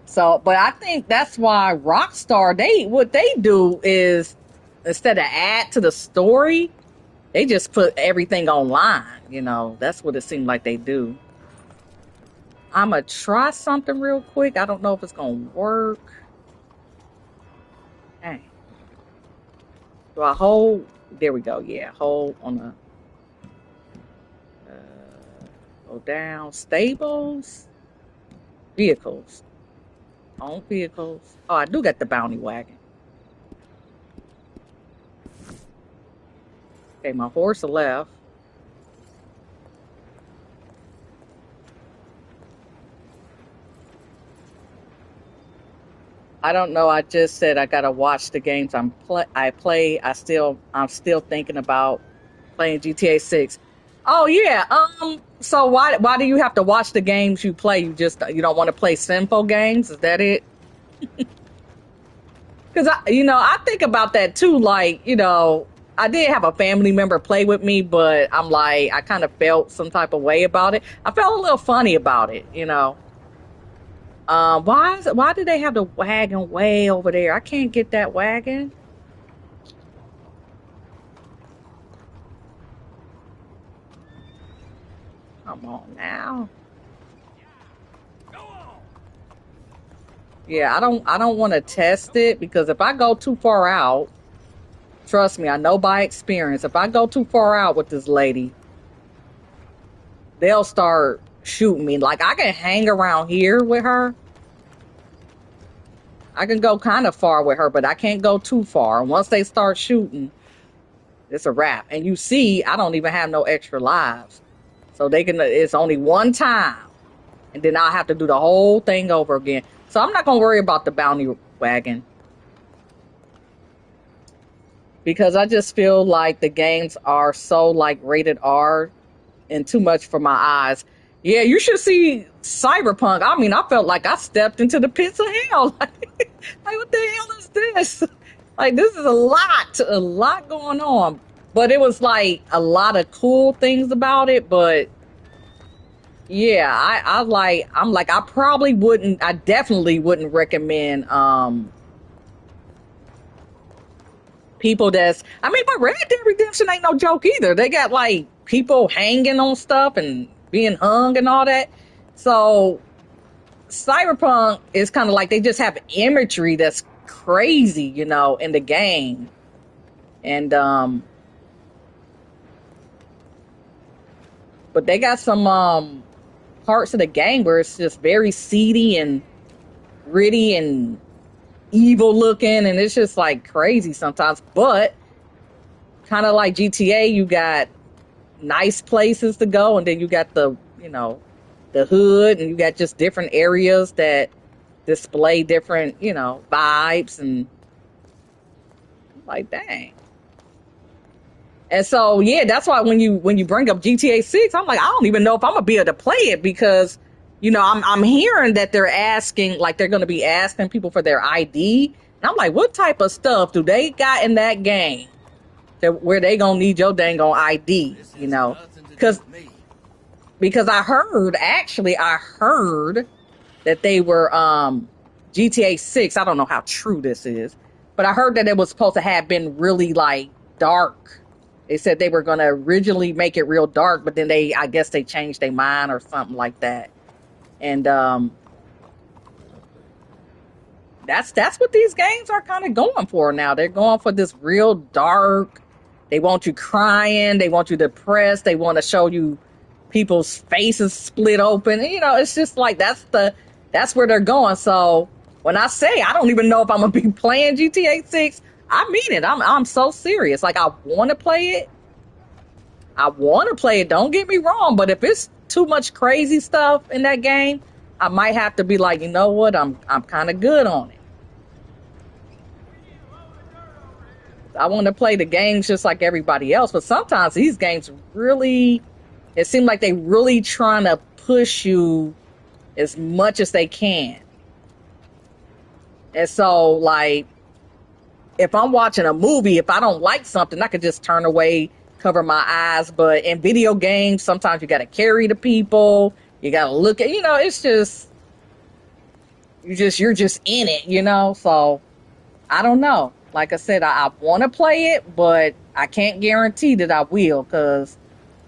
So, but I think that's why Rockstar, what they do is instead of add to the story, they just put everything online. That's what it seemed like they do. I'm gonna try something real quick. I don't know if it's gonna work. Dang. Do I hold? There we go. Yeah, hold on the. Go down. Stables. Vehicles. Own vehicles. Oh, I do got the bounty wagon. Okay, my horse left. I don't know. I just said I gotta watch the games I play. I'm still thinking about playing GTA 6. Oh yeah. So why do you have to watch the games you play? You don't want to play sinful games? Is that it? Because I think about that too. Like I did have a family member play with me, but I'm like, I kind of felt some type of way about it. I felt a little funny about it, you know. Why do they have the wagon way over there? I can't get that wagon. Come on now. Yeah, I don't want to test it because if I go too far out, trust me, I know by experience, if I go too far out with this lady, they'll start shooting me. Like I can hang around here with her. I can go kind of far with her, but I can't go too far. Once they start shooting, it's a wrap. And you see, I don't even have no extra lives. So it's only one time. And then I'll have to do the whole thing over again. So I'm not going to worry about the bounty wagon. Because I just feel like the games are so like rated R and too much for my eyes. Yeah, you should see Cyberpunk. I mean, I felt like I stepped into the pits of hell. Like what the hell is this? Like, this is a lot going on. But it was like a lot of cool things about it. But yeah, I definitely wouldn't recommend people but Red Dead Redemption ain't no joke either. They got like people hanging on stuff and being hung and all that. So Cyberpunk is kind of like they just have imagery that's crazy, you know, in the game. And but they got some parts of the game where it's just very seedy and gritty and evil looking, and it's just like crazy sometimes. But kind of like GTA, you got nice places to go, and then you got the hood, and you got just different areas that display different vibes, and like dang. And so yeah, that's why when you bring up GTA 6, I'm like, I don't even know if I'm gonna be able to play it because I'm hearing that they're going to be asking people for their ID. And I'm like, what type of stuff do they got in that game where they gonna need your dang on ID? Because I heard that they were GTA 6. I don't know how true this is, but I heard that it was supposed to have been really like dark. They said they were going to originally make it real dark, but then I guess they changed their mind or something like that. And that's what these games are kind of going for now. They're going for this real dark. They want you crying. They want you depressed. They want to show you people's faces split open. It's just like that's where they're going. So when I say I don't even know if I'm gonna be playing GTA 6, I mean it. I'm so serious. Like I want to play it. Don't get me wrong, but if it's too much crazy stuff in that game, I might have to be like, you know what? I'm kind of good on it. I want to play the games just like everybody else, but sometimes these games really, it seems like they really trying to push you as much as they can. And so, like, if I'm watching a movie, if I don't like something, I could just turn away, cover my eyes. But in video games, sometimes you got to carry the people. You got to look at, it's just, you're just in it, So I don't know. Like I said, I want to play it, but I can't guarantee that I will because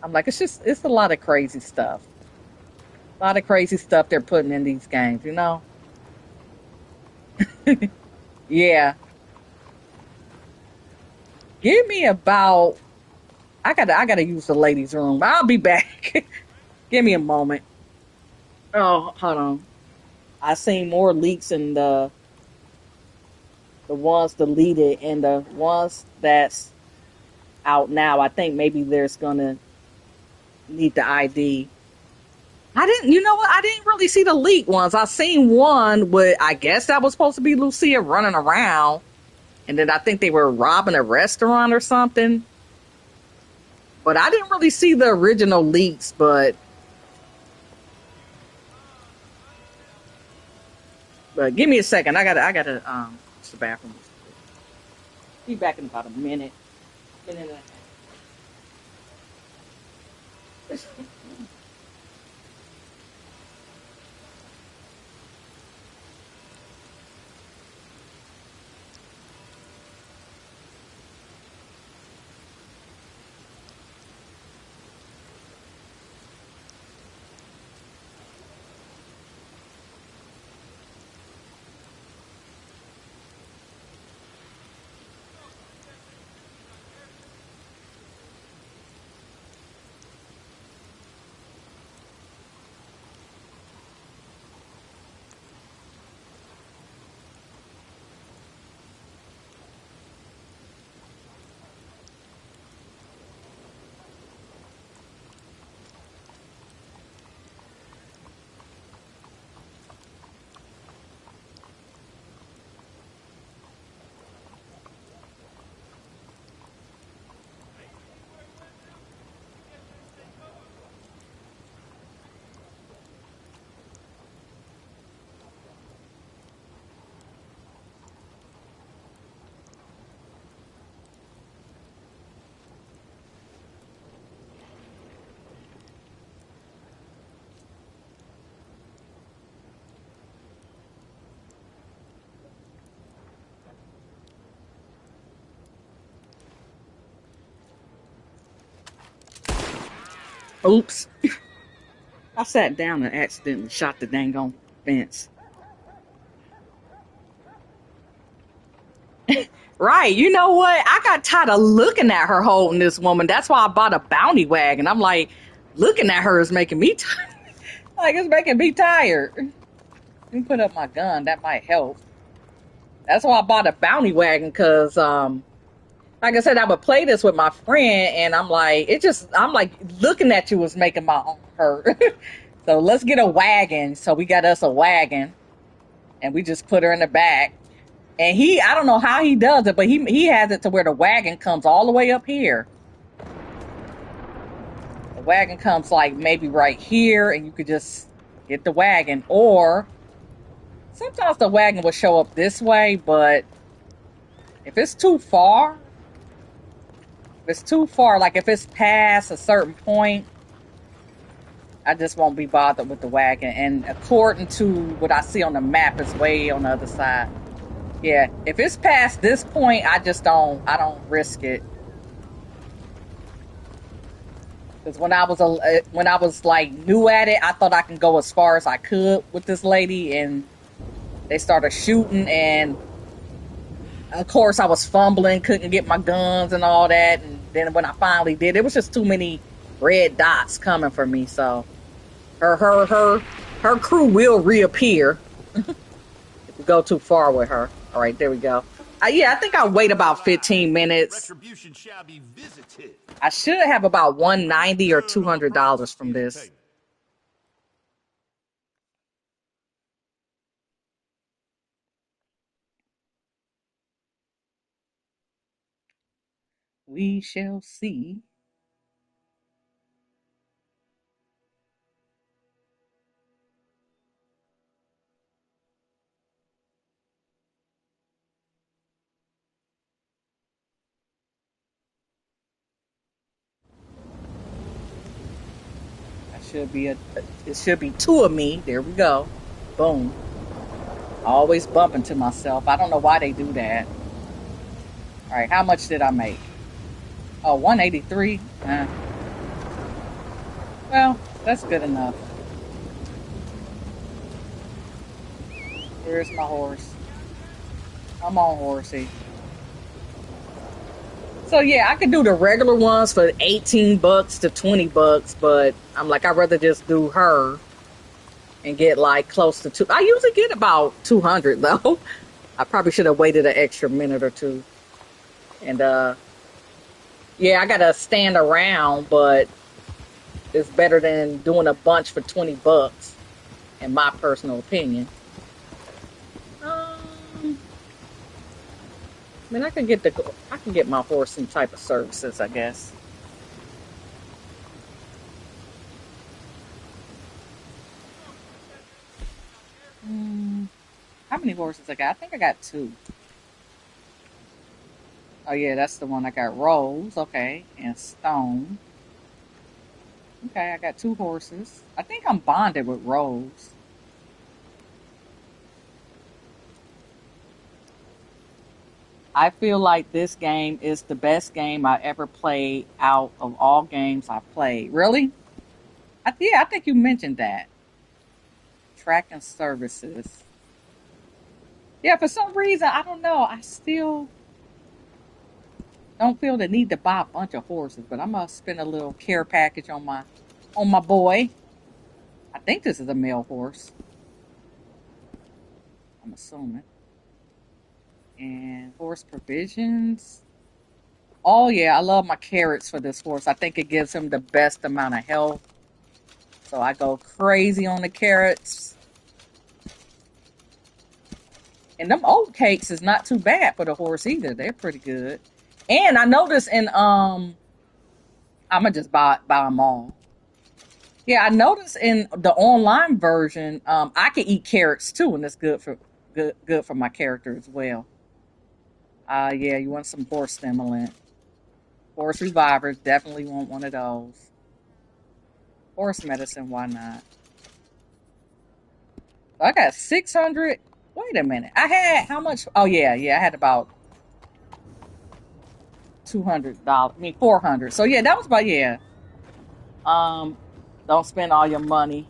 I'm like, it's a lot of crazy stuff. A lot of crazy stuff they're putting in these games, Yeah. Give me about, I gotta use the ladies' room. I'll be back. Give me a moment. Oh, hold on. I seen more leaks in the ones deleted and the ones that's out now. I think maybe there's gonna need the ID. I didn't really see the leaked ones. I seen one with, I guess that was supposed to be Lucia running around. And then I think they were robbing a restaurant or something. But I didn't really see the original leaks, but give me a second. I gotta use the bathroom. Be back in about a minute. Minute and a half. Oops. I sat down and accidentally shot the dang on fence. Right. You know what? I got tired of looking at her holding this woman. That's why I bought a bounty wagon. I'm like, looking at her is making me tired. Like, it's making me tired. Let me put up my gun. That might help. That's why I bought a bounty wagon because, like I said, I would play this with my friend, and I'm like, I'm like, looking at you is making my arm hurt. So let's get a wagon. So we got us a wagon, and we just put her in the back. And I don't know how he does it, but he has it to where the wagon comes all the way up here. The wagon comes like maybe right here, and you could just get the wagon. Or sometimes the wagon will show up this way, but if it's too far, like if it's past a certain point, I just won't be bothered with the wagon. And according to what I see on the map, it's way on the other side. Yeah, if it's past this point, I don't risk it. Because when I was like new at it, I thought I could go as far as I could with this lady, and they started shooting, and of course I was fumbling, couldn't get my guns and all that, and then when I finally did, it was just too many red dots coming for me. So her crew will reappear if we go too far with her. All right, there we go. Yeah, I think I'll wait about 15 minutes. Retribution shall be visited. I should have about $190 or $200 from this. We shall see. It should be two of me. There we go. Boom. Always bumping to myself. I don't know why they do that. All right, how much did I make? Oh, 183. Well, that's good enough. Where's my horse? Come on, horsey. So yeah, I could do the regular ones for $18 to $20, but I'm like, I'd rather just do her and get like close to two. I usually get about 200 though. I probably should have waited an extra minute or two. And yeah, I gotta stand around, but it's better than doing a bunch for $20, in my personal opinion. I mean, I can get my horse some type of services, I guess. How many horses I got? I think I got 2. Oh yeah, that's the one I got. Rose, okay, and Stone. Okay, I got 2 horses. I think I'm bonded with Rose. I feel like this game is the best game I ever played out of all games I played. Really? Yeah, I think you mentioned that. Tracking services. Yeah, for some reason, I don't know. I still don't feel the need to buy a bunch of horses, but I'm gonna spend a little care package on my boy. I think this is a male horse. I'm assuming. And horse provisions. Oh yeah, I love my carrots for this horse. I think it gives him the best amount of health. So I go crazy on the carrots. And them oat cakes is not too bad for the horse either. They're pretty good. And I noticed in I'm gonna just buy them all. Yeah, I noticed in the online version, I can eat carrots too, and it's good for my character as well. Yeah, you want some horse stimulant. Horse revivers, definitely want one of those. Horse medicine, why not? I got 600. Wait a minute. I had how much? Oh yeah, I had about $200. I mean 400. So yeah, that was about don't spend all your money.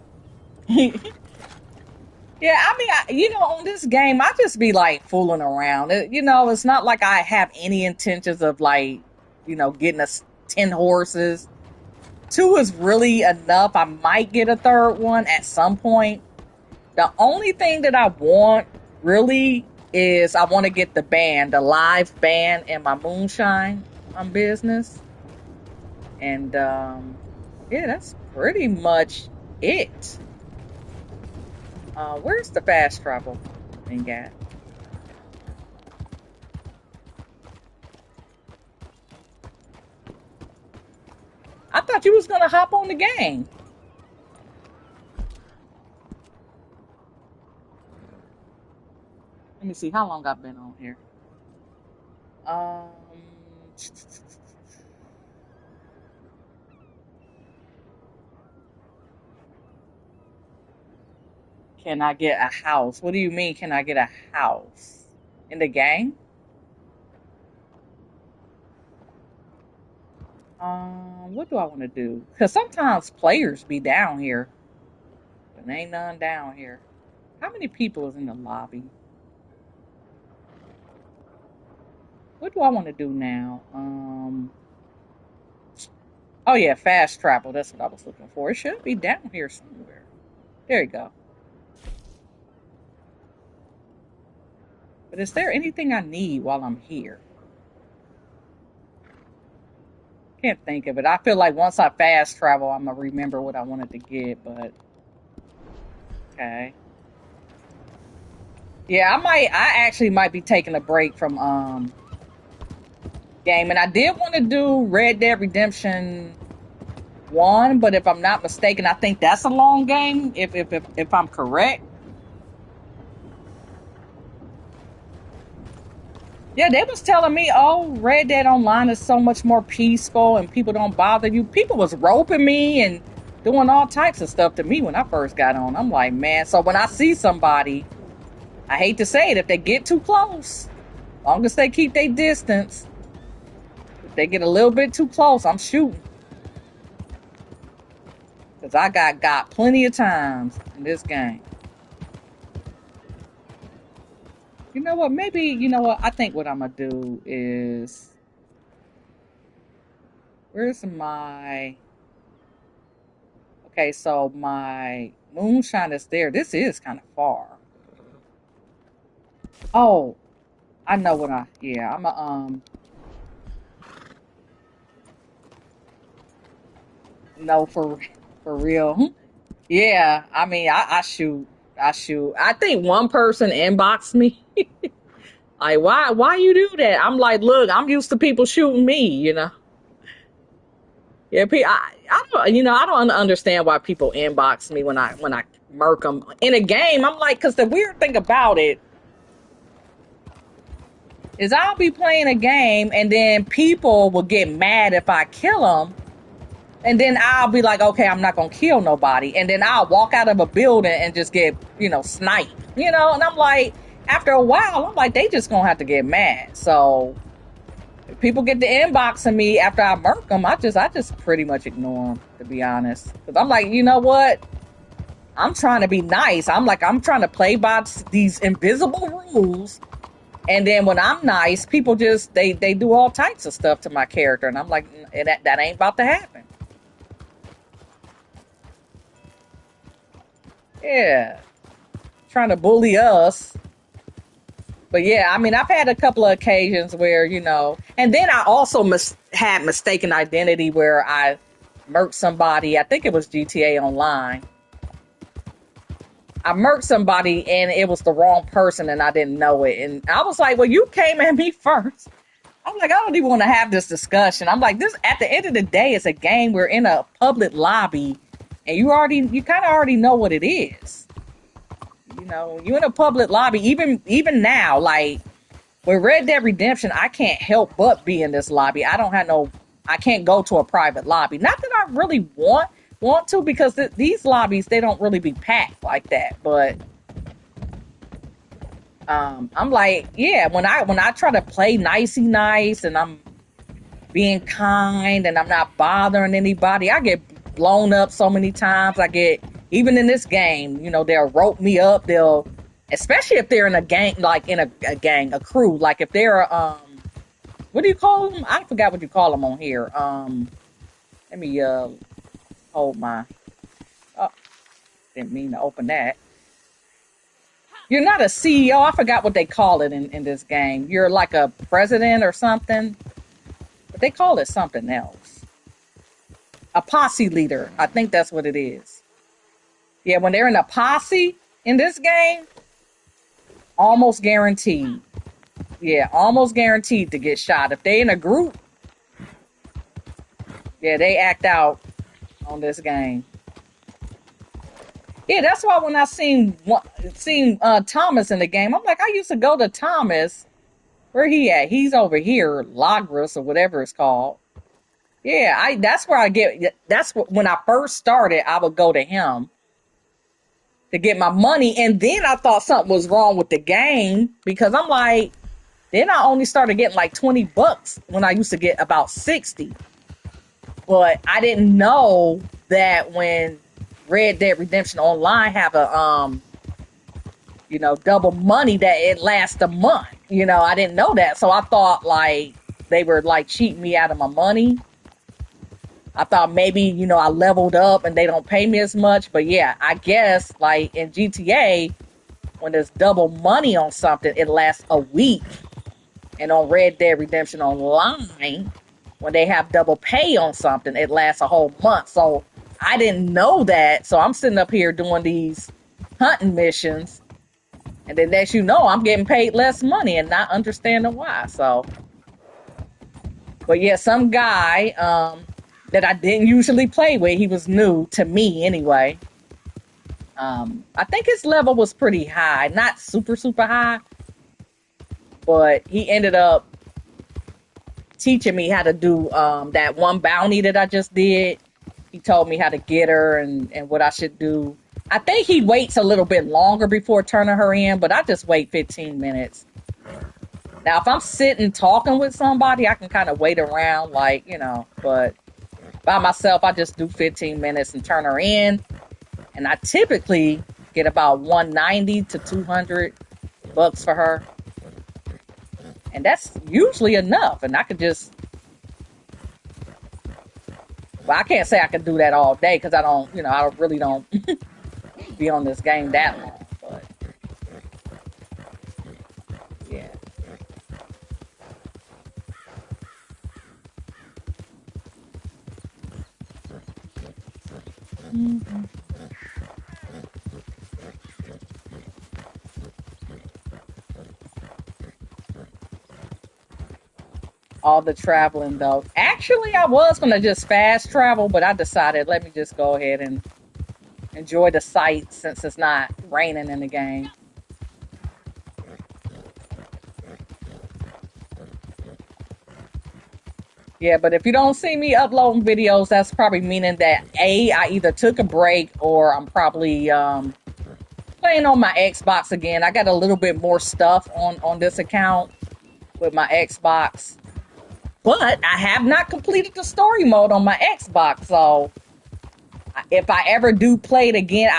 Yeah, I mean, on this game, I just be like fooling around. It's not like I have any intentions of like, getting us 10 horses. 2 is really enough. I might get a 3rd one at some point. The only thing that I want really is I want to get the live band in my moonshine business. And yeah, that's pretty much it. Where's the fast travel thing at? I thought you was gonna hop on the game. Let me see how long I've been on here. Can I get a house? What do you mean, can I get a house? In the game? What do I want to do? Because sometimes players be down here. But there ain't none down here. How many people is in the lobby? What do I want to do now? Oh yeah, fast travel. That's what I was looking for. It should be down here somewhere. There you go. But is there anything I need while I'm here? Can't think of it. I feel like once I fast travel, I'm gonna remember what I wanted to get, but okay. Yeah, I actually might be taking a break from game, and I did want to do Red Dead Redemption 1, but if I'm not mistaken, I think that's a long game. If I'm correct. Yeah, they was telling me, oh, Red Dead Online is so much more peaceful and people don't bother you. People was roping me and doing all types of stuff to me when I first got on. I'm like, man, so when I see somebody, I hate to say it, if they get too close, as long as they keep their distance, if they get a little bit too close, I'm shooting. Because I got plenty of times in this game. You know what? Maybe, I think what I'm going to do is... Where's my... Okay, so my moonshine is there. This is kind of far. Oh, I know what Yeah, I'm a... No, for real. Yeah, I mean, I shoot. I think one person inboxed me. Like, why you do that? I'm like, look, I'm used to people shooting me, Yeah, I don't understand why people inbox me when I murk them in a game. I'm like, because the weird thing about it, is I'll be playing a game and then people will get mad if I kill them. And then I'll be like, okay, I'm not going to kill nobody. And then I'll walk out of a building and just get, sniped, And I'm like, after a while, I'm like, they just going to have to get mad. So if people get to inboxing me after I murk them, I just pretty much ignore them, to be honest. Because I'm like, you know what? I'm trying to be nice. I'm trying to play by these invisible rules. And then when I'm nice, people just, they do all types of stuff to my character. And I'm like, that ain't about to happen. Yeah. Trying to bully us. But yeah, I mean, I've had a couple of occasions where, and then I also had mistaken identity where I murked somebody. I think it was GTA Online. I murked somebody and it was the wrong person and I didn't know it. And I was like, well, you came at me first. I'm like, I don't even want to have this discussion. I'm like, this, at the end of the day, it's a game. We're in a public lobby and you kind of already know what it is. You're in a public lobby, even now, like with Red Dead Redemption, I can't help but be in this lobby. I can't go to a private lobby. Not that I really want to, because these lobbies, they don't really be packed like that. But I'm like, yeah, when I try to play nicey nice and I'm being kind and I'm not bothering anybody, I get blown up so many times. Even in this game, they'll rope me up. Especially if they're in a gang, like in a gang, a crew. Like if they're, what do you call them? I forgot what you call them on here. Let me, hold my, oh, didn't mean to open that. You're not a CEO. I forgot what they call it in this game. You're like a president or something. But they call it something else. A posse leader. I think that's what it is. Yeah, when they're in a posse in this game, almost guaranteed. Yeah, almost guaranteed to get shot. If they in a group, yeah, they act out on this game. Yeah, that's why when I seen Thomas in the game, I'm like, I used to go to Thomas. Where he at? He's over here, Lagros or whatever it's called. Yeah, that's where I get. That's when I first started. I would go to him to get my money, and then I thought something was wrong with the game because I'm like, then I only started getting like $20 when I used to get about 60. But I didn't know that when Red Dead Redemption Online have a double money that it lasts a month. I didn't know that, so I thought like they were like cheating me out of my money. I thought maybe, I leveled up and they don't pay me as much. But yeah, I guess like in GTA, when there's double money on something, it lasts a week. And on Red Dead Redemption Online, when they have double pay on something, it lasts a whole month. So I didn't know that. So I'm sitting up here doing these hunting missions. And then next I'm getting paid less money and not understanding why. So, but yeah, some guy, that I didn't usually play with. He was new to me anyway. I think his level was pretty high. Not super, super high. But he ended up teaching me how to do that one bounty that I just did. He told me how to get her and what I should do. I think he waits a little bit longer before turning her in, but I just wait 15 minutes. Now, if I'm sitting talking with somebody, I can kind of wait around but by myself, I just do 15 minutes and turn her in. And I typically get about $190 to $200 for her. And that's usually enough. And I could just... Well, I can't say I can do that all day because I really don't be on this game that long. But, yeah. Mm-hmm. All the traveling though. Actually, I was going to just fast travel, but I decided let me just go ahead and enjoy the sights since it's not raining in the game. Yeah, but if you don't see me uploading videos, that's probably meaning that A, I either took a break or I'm probably playing on my Xbox again. I got a little bit more stuff on this account with my Xbox. But I have not completed the story mode on my Xbox, so if I ever do play it again,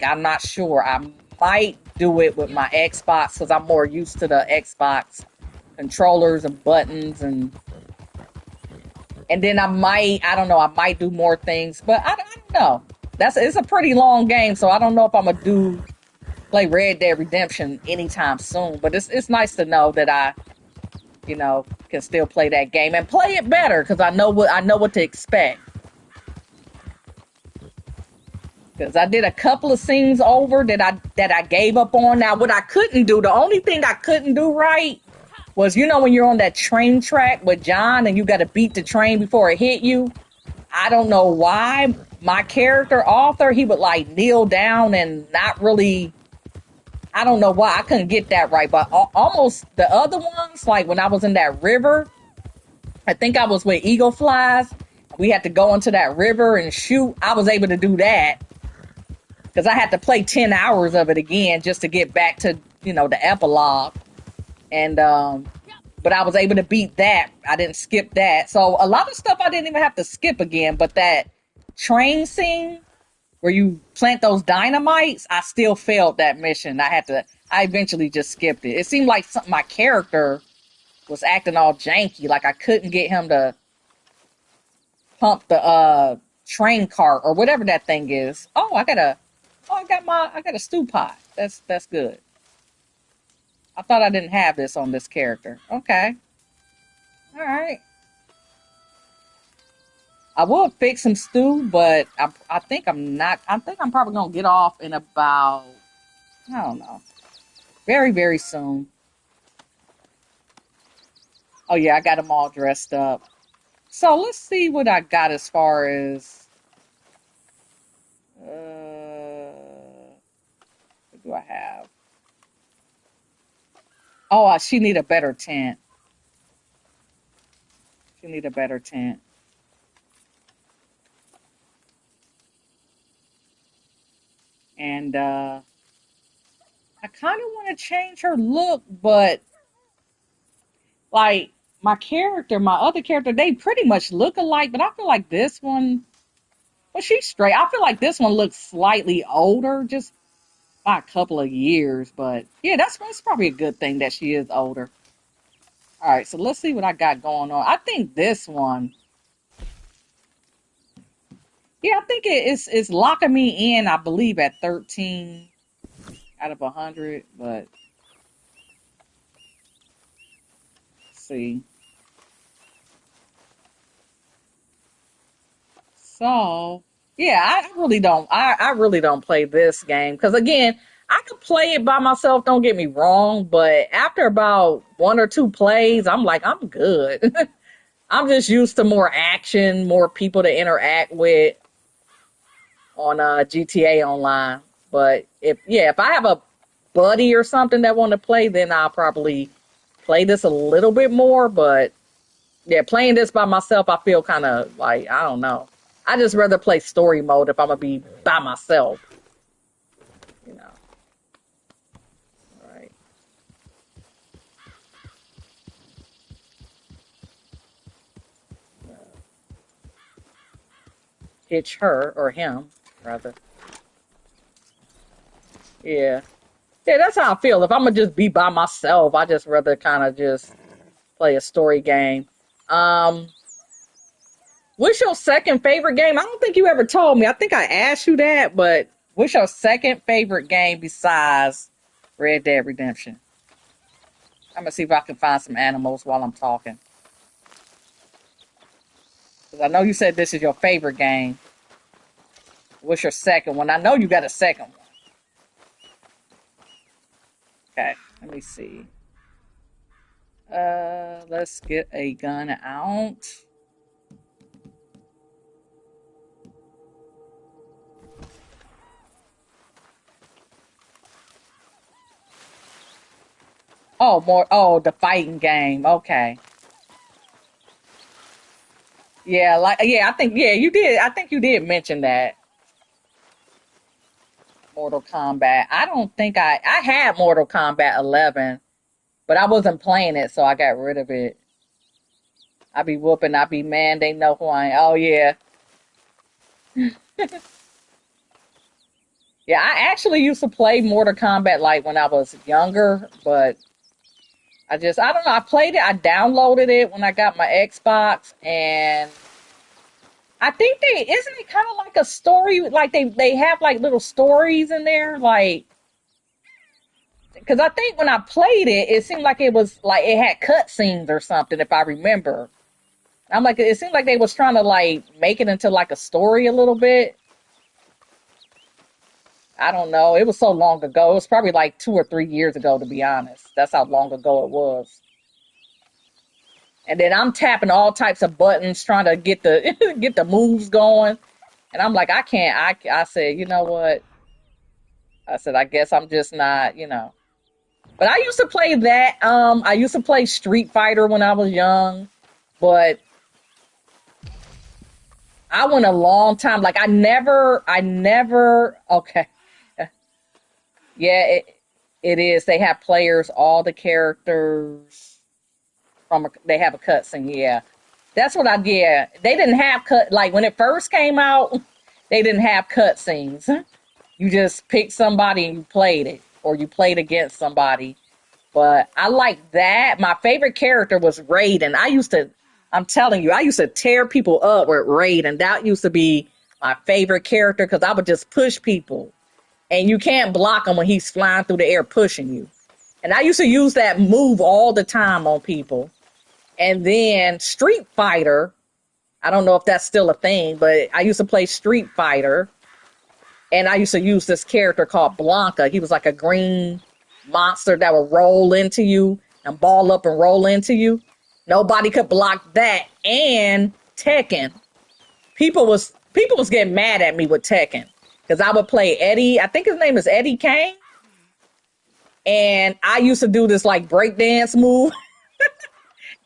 I'm not sure, I might do it with my Xbox because I'm more used to the Xbox controllers and buttons, and then I don't know, I might do more things, but I don't know. It's a pretty long game, so I don't know if I'm gonna play Red Dead Redemption anytime soon. But it's nice to know that I, can still play that game and play it better because I know what to expect. Because I did a couple of scenes over that I gave up on. Now, what I couldn't do, the only thing I couldn't do right was, when you're on that train track with John and you got to beat the train before it hit you. I don't know why my character Arthur, he would like kneel down and not really. I don't know why I couldn't get that right, but almost the other ones, like when I was in that river, I think I was with Eagle Flies. We had to go into that river and shoot. I was able to do that because I had to play 10 hours of it again just to get back to, the epilogue. And, but I was able to beat that. I didn't skip that. So a lot of stuff I didn't even have to skip again, but that train scene where you plant those dynamites, I still failed that mission. I eventually just skipped it. It seemed like my character was acting all janky, like I couldn't get him to pump the train cart or whatever that thing is. I got a stew pot. That's good. I thought I didn't have this on this character. Okay. All right. I will fix some stew, but I think I'm not. I think I'm probably gonna get off in about, I don't know, very, very soon. Oh yeah, I got them all dressed up. So let's see what I got as far as. What do I have? Oh, she need a better tent. She need a better tent. And I kind of want to change her look, but like my other character, they pretty much look alike, but I feel like this one, well, she's straight. I feel like this one looks slightly older, just by a couple of years, but yeah, that's probably a good thing that she is older. All right, so let's see what I got going on. I think this one, yeah, I think it's locking me in, I believe, at 13 out of 100, but let's see. So, yeah, I really don't play this game because again, I could play it by myself, don't get me wrong, but after about one or two plays, I'm like, I'm good. I'm just used to more action, more people to interact with on GTA Online. But if I have a buddy or something that want to play, then I'll probably play this a little bit more. But yeah, playing this by myself, I feel kind of like, I don't know. I just rather play story mode if I'm gonna be by myself. You know. All right. Hitch her or him rather. Yeah. Yeah, that's how I feel. If I'm gonna just be by myself, I just rather kind of just play a story game. Um, what's your second favorite game? I don't think you ever told me. I think I asked you that, but what's your second favorite game besides Red Dead Redemption? I'm gonna see if I can find some animals while I'm talking. Because I know you said this is your favorite game. What's your second one? I know you got a second one. Okay, let me see. Let's get a gun out. Oh, more. Oh, the fighting game. Okay. Yeah, like yeah, I think yeah, you did. I think you did mention that Mortal Kombat. I don't think I had Mortal Kombat 11, but I wasn't playing it, so I got rid of it. I be whooping. I be man. They know who I am. Oh yeah, yeah. I actually used to play Mortal Kombat like when I was younger, but I don't know. I played it. I downloaded it when I got my Xbox, and I think they isn't it kind of like a story, like they have like little stories in there, like because I think when I played it, it seemed like it was like it had cutscenes or something, if I remember. I'm like, it seemed like they was trying to like make it into like a story a little bit. I don't know. It was so long ago. It was probably like 2 or 3 years ago, to be honest. That's how long ago it was. And then I'm tapping all types of buttons trying to get the get the moves going. And I'm like, I can't. I said, you know what? I said, I guess I'm just not, you know. But I used to play that. I used to play Street Fighter when I was young, but I went a long time. Like I never. Okay, yeah, it is. They have players, all the characters they have a cutscene. Yeah, that's what I. Yeah, they didn't have cut like when it first came out. They didn't have cutscenes. You just picked somebody and you played it, or you played against somebody. But I like that. My favorite character was Raiden. I'm telling you, I used to tear people up with Raiden. That used to be my favorite character because I would just push people. And you can't block him when he's flying through the air pushing you. And I used to use that move all the time on people. And then Street Fighter, I don't know if that's still a thing, but I used to play Street Fighter. And I used to use this character called Blanca. He was like a green monster that would roll into you and ball up and roll into you. Nobody could block that. And Tekken. People was getting mad at me with Tekken because I would play Eddie. I think his name is Eddie Kane. And I used to do this like breakdance move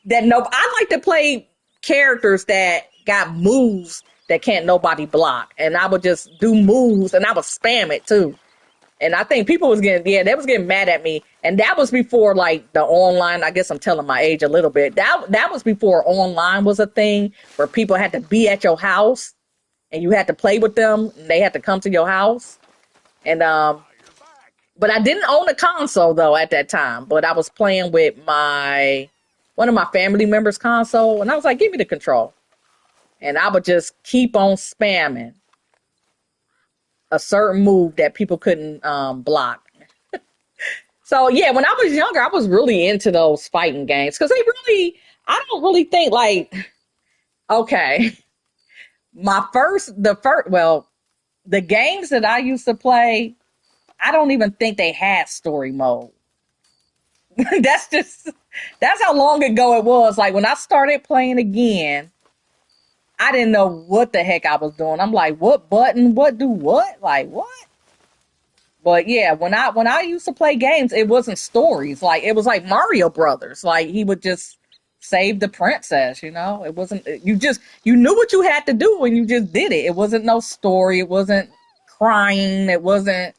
that no I like to play characters that got moves that can't nobody block. And I would just do moves and I would spam it too. And I think people was getting, yeah, they was getting mad at me. And that was before like the online, I guess I'm telling my age a little bit. That was before online was a thing where people had to be at your house and you had to play with them and they had to come to your house. And but I didn't own a console though at that time. But I was playing with one of my family members' console, and I was like, give me the control. And I would just keep on spamming a certain move that people couldn't block. So yeah, when I was younger, I was really into those fighting games because I don't really think like, okay, well, the games that I used to play, I don't even think they had story mode. that's just, that's how long ago it was. Like when I started playing again, I didn't know what the heck I was doing. I'm like, what button, what do what? Like what? But yeah, when I used to play games, it wasn't stories. Like it was like Mario Brothers. Like he would just save the princess, you know? It wasn't you knew what you had to do and you just did it. It wasn't no story. It wasn't crying. It wasn't,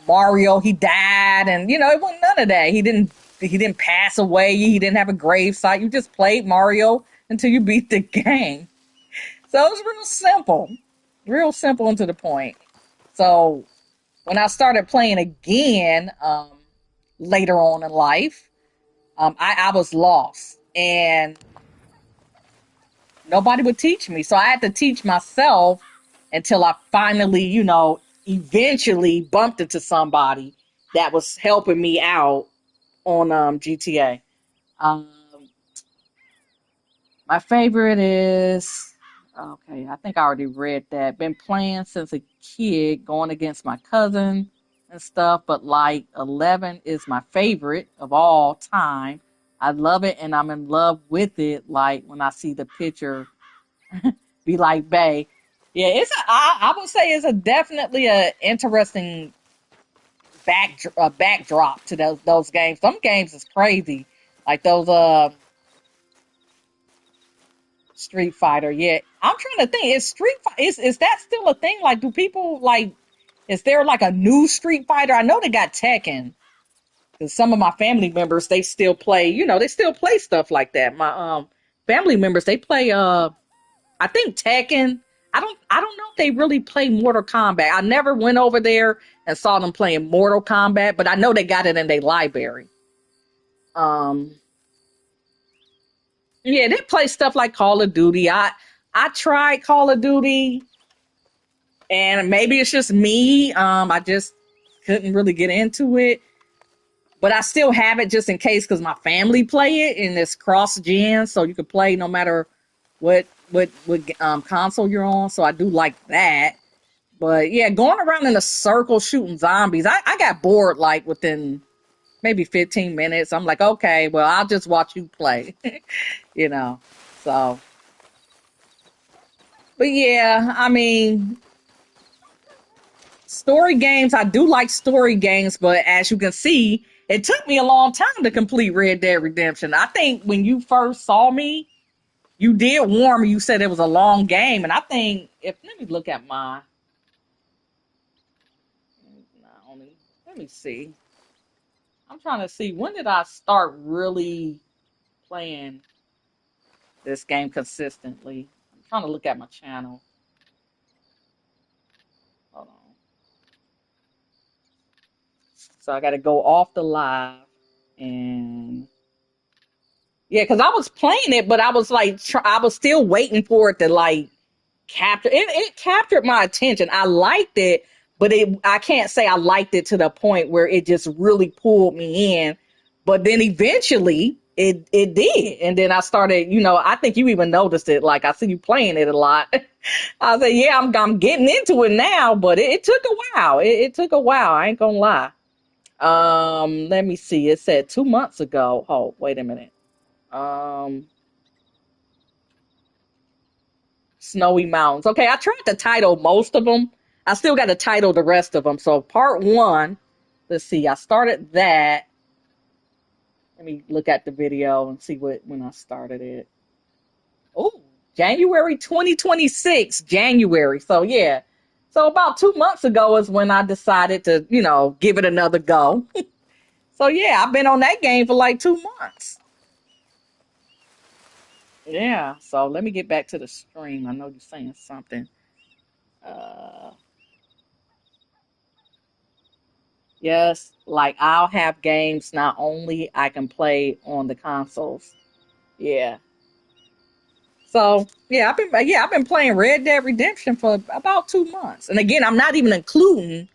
Mario, he died and it wasn't none of that. He didn't pass away. He didn't have a grave site. You just played Mario until you beat the game. So it was real simple. Real simple and to the point. So when I started playing again later on in life, I was lost and nobody would teach me. So I had to teach myself until I finally, eventually bumped into somebody that was helping me out on GTA. Um, my favorite is okay. I think I already read that. Been playing since a kid, going against my cousin and stuff. But like 11 is my favorite of all time. I love it, and I'm in love with it. Like when I see the picture, be like Bay. Yeah, I would say it's a definitely a interesting backdrop to those games. Some games is crazy, like those Street Fighter. Yeah, I'm trying to think. Is that still a thing? Like, do people like? Is there like a new Street Fighter? I know they got Tekken. Because some of my family members, they still play. You know, they still play stuff like that. My family members, they play. I think Tekken. I don't know if they really play Mortal Kombat. I never went over there and saw them playing Mortal Kombat, but I know they got it in their library. Um, yeah, they play stuff like Call of Duty. I tried Call of Duty, and maybe it's just me. I just couldn't really get into it, but I still have it just in case because my family play it and it's cross gen, so you can play no matter what console you're on. So I do like that. But yeah, going around in a circle shooting zombies, I got bored like within maybe 15 minutes. I'm like, okay, well, I'll just watch you play, you know. So, but yeah, I mean, story games, I do like story games, but as you can see, it took me a long time to complete Red Dead Redemption. I think when you first saw me, you did warn me. You said it was a long game, and I think if let me look at my. Let me see. I'm trying to see when did I start really playing this game consistently. I'm trying to look at my channel. Hold on. So I got to go off the live and yeah, because I was playing it, but I was like, I was still waiting for it to like capture. It captured my attention. I liked it, but I can't say I liked it to the point where it just really pulled me in. But then eventually it did, and then I started. You know, I think you even noticed it. Like I see you playing it a lot. I said, yeah, I'm getting into it now, but it took a while. It took a while. I ain't gonna lie. Let me see. It said 2 months ago. Oh, wait a minute. Um, Snowy Mountains. Okay, I tried to title most of them. I still got to title the rest of them. So part one, let's see. I started that. Let me look at the video and see when I started it. Oh, January 2026, January. So yeah. So about 2 months ago is when I decided to, give it another go. So yeah, I've been on that game for like 2 months. Yeah. So let me get back to the stream. I know you're saying something. Uh, yes, like I'll have games not only I can play on the consoles. Yeah. So I've been playing Red Dead Redemption for about 2 months. And again, I'm not even including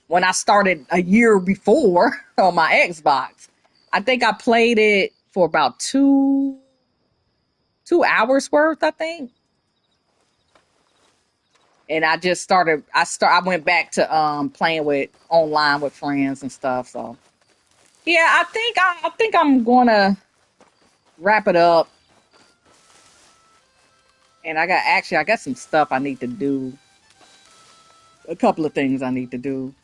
when I started a year before on my Xbox. I think I played it for about 2 hours worth, I think. And I just started I went back to playing with online with friends and stuff. So yeah, I think I'm gonna wrap it up. And I got some stuff I need to do. A couple of things I need to do.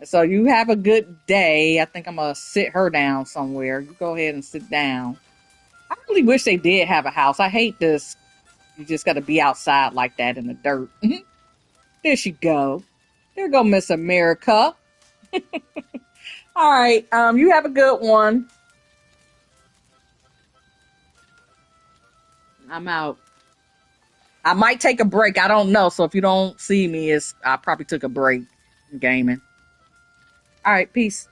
So you have a good day. I think I'm gonna sit her down somewhere. You go ahead and sit down. I really wish they did have a house. I hate this. You just got to be outside like that in the dirt. There she go. There go Miss America. All right. You have a good one. I'm out. I might take a break. I don't know. So if you don't see me, I probably took a break gaming. All right. Peace.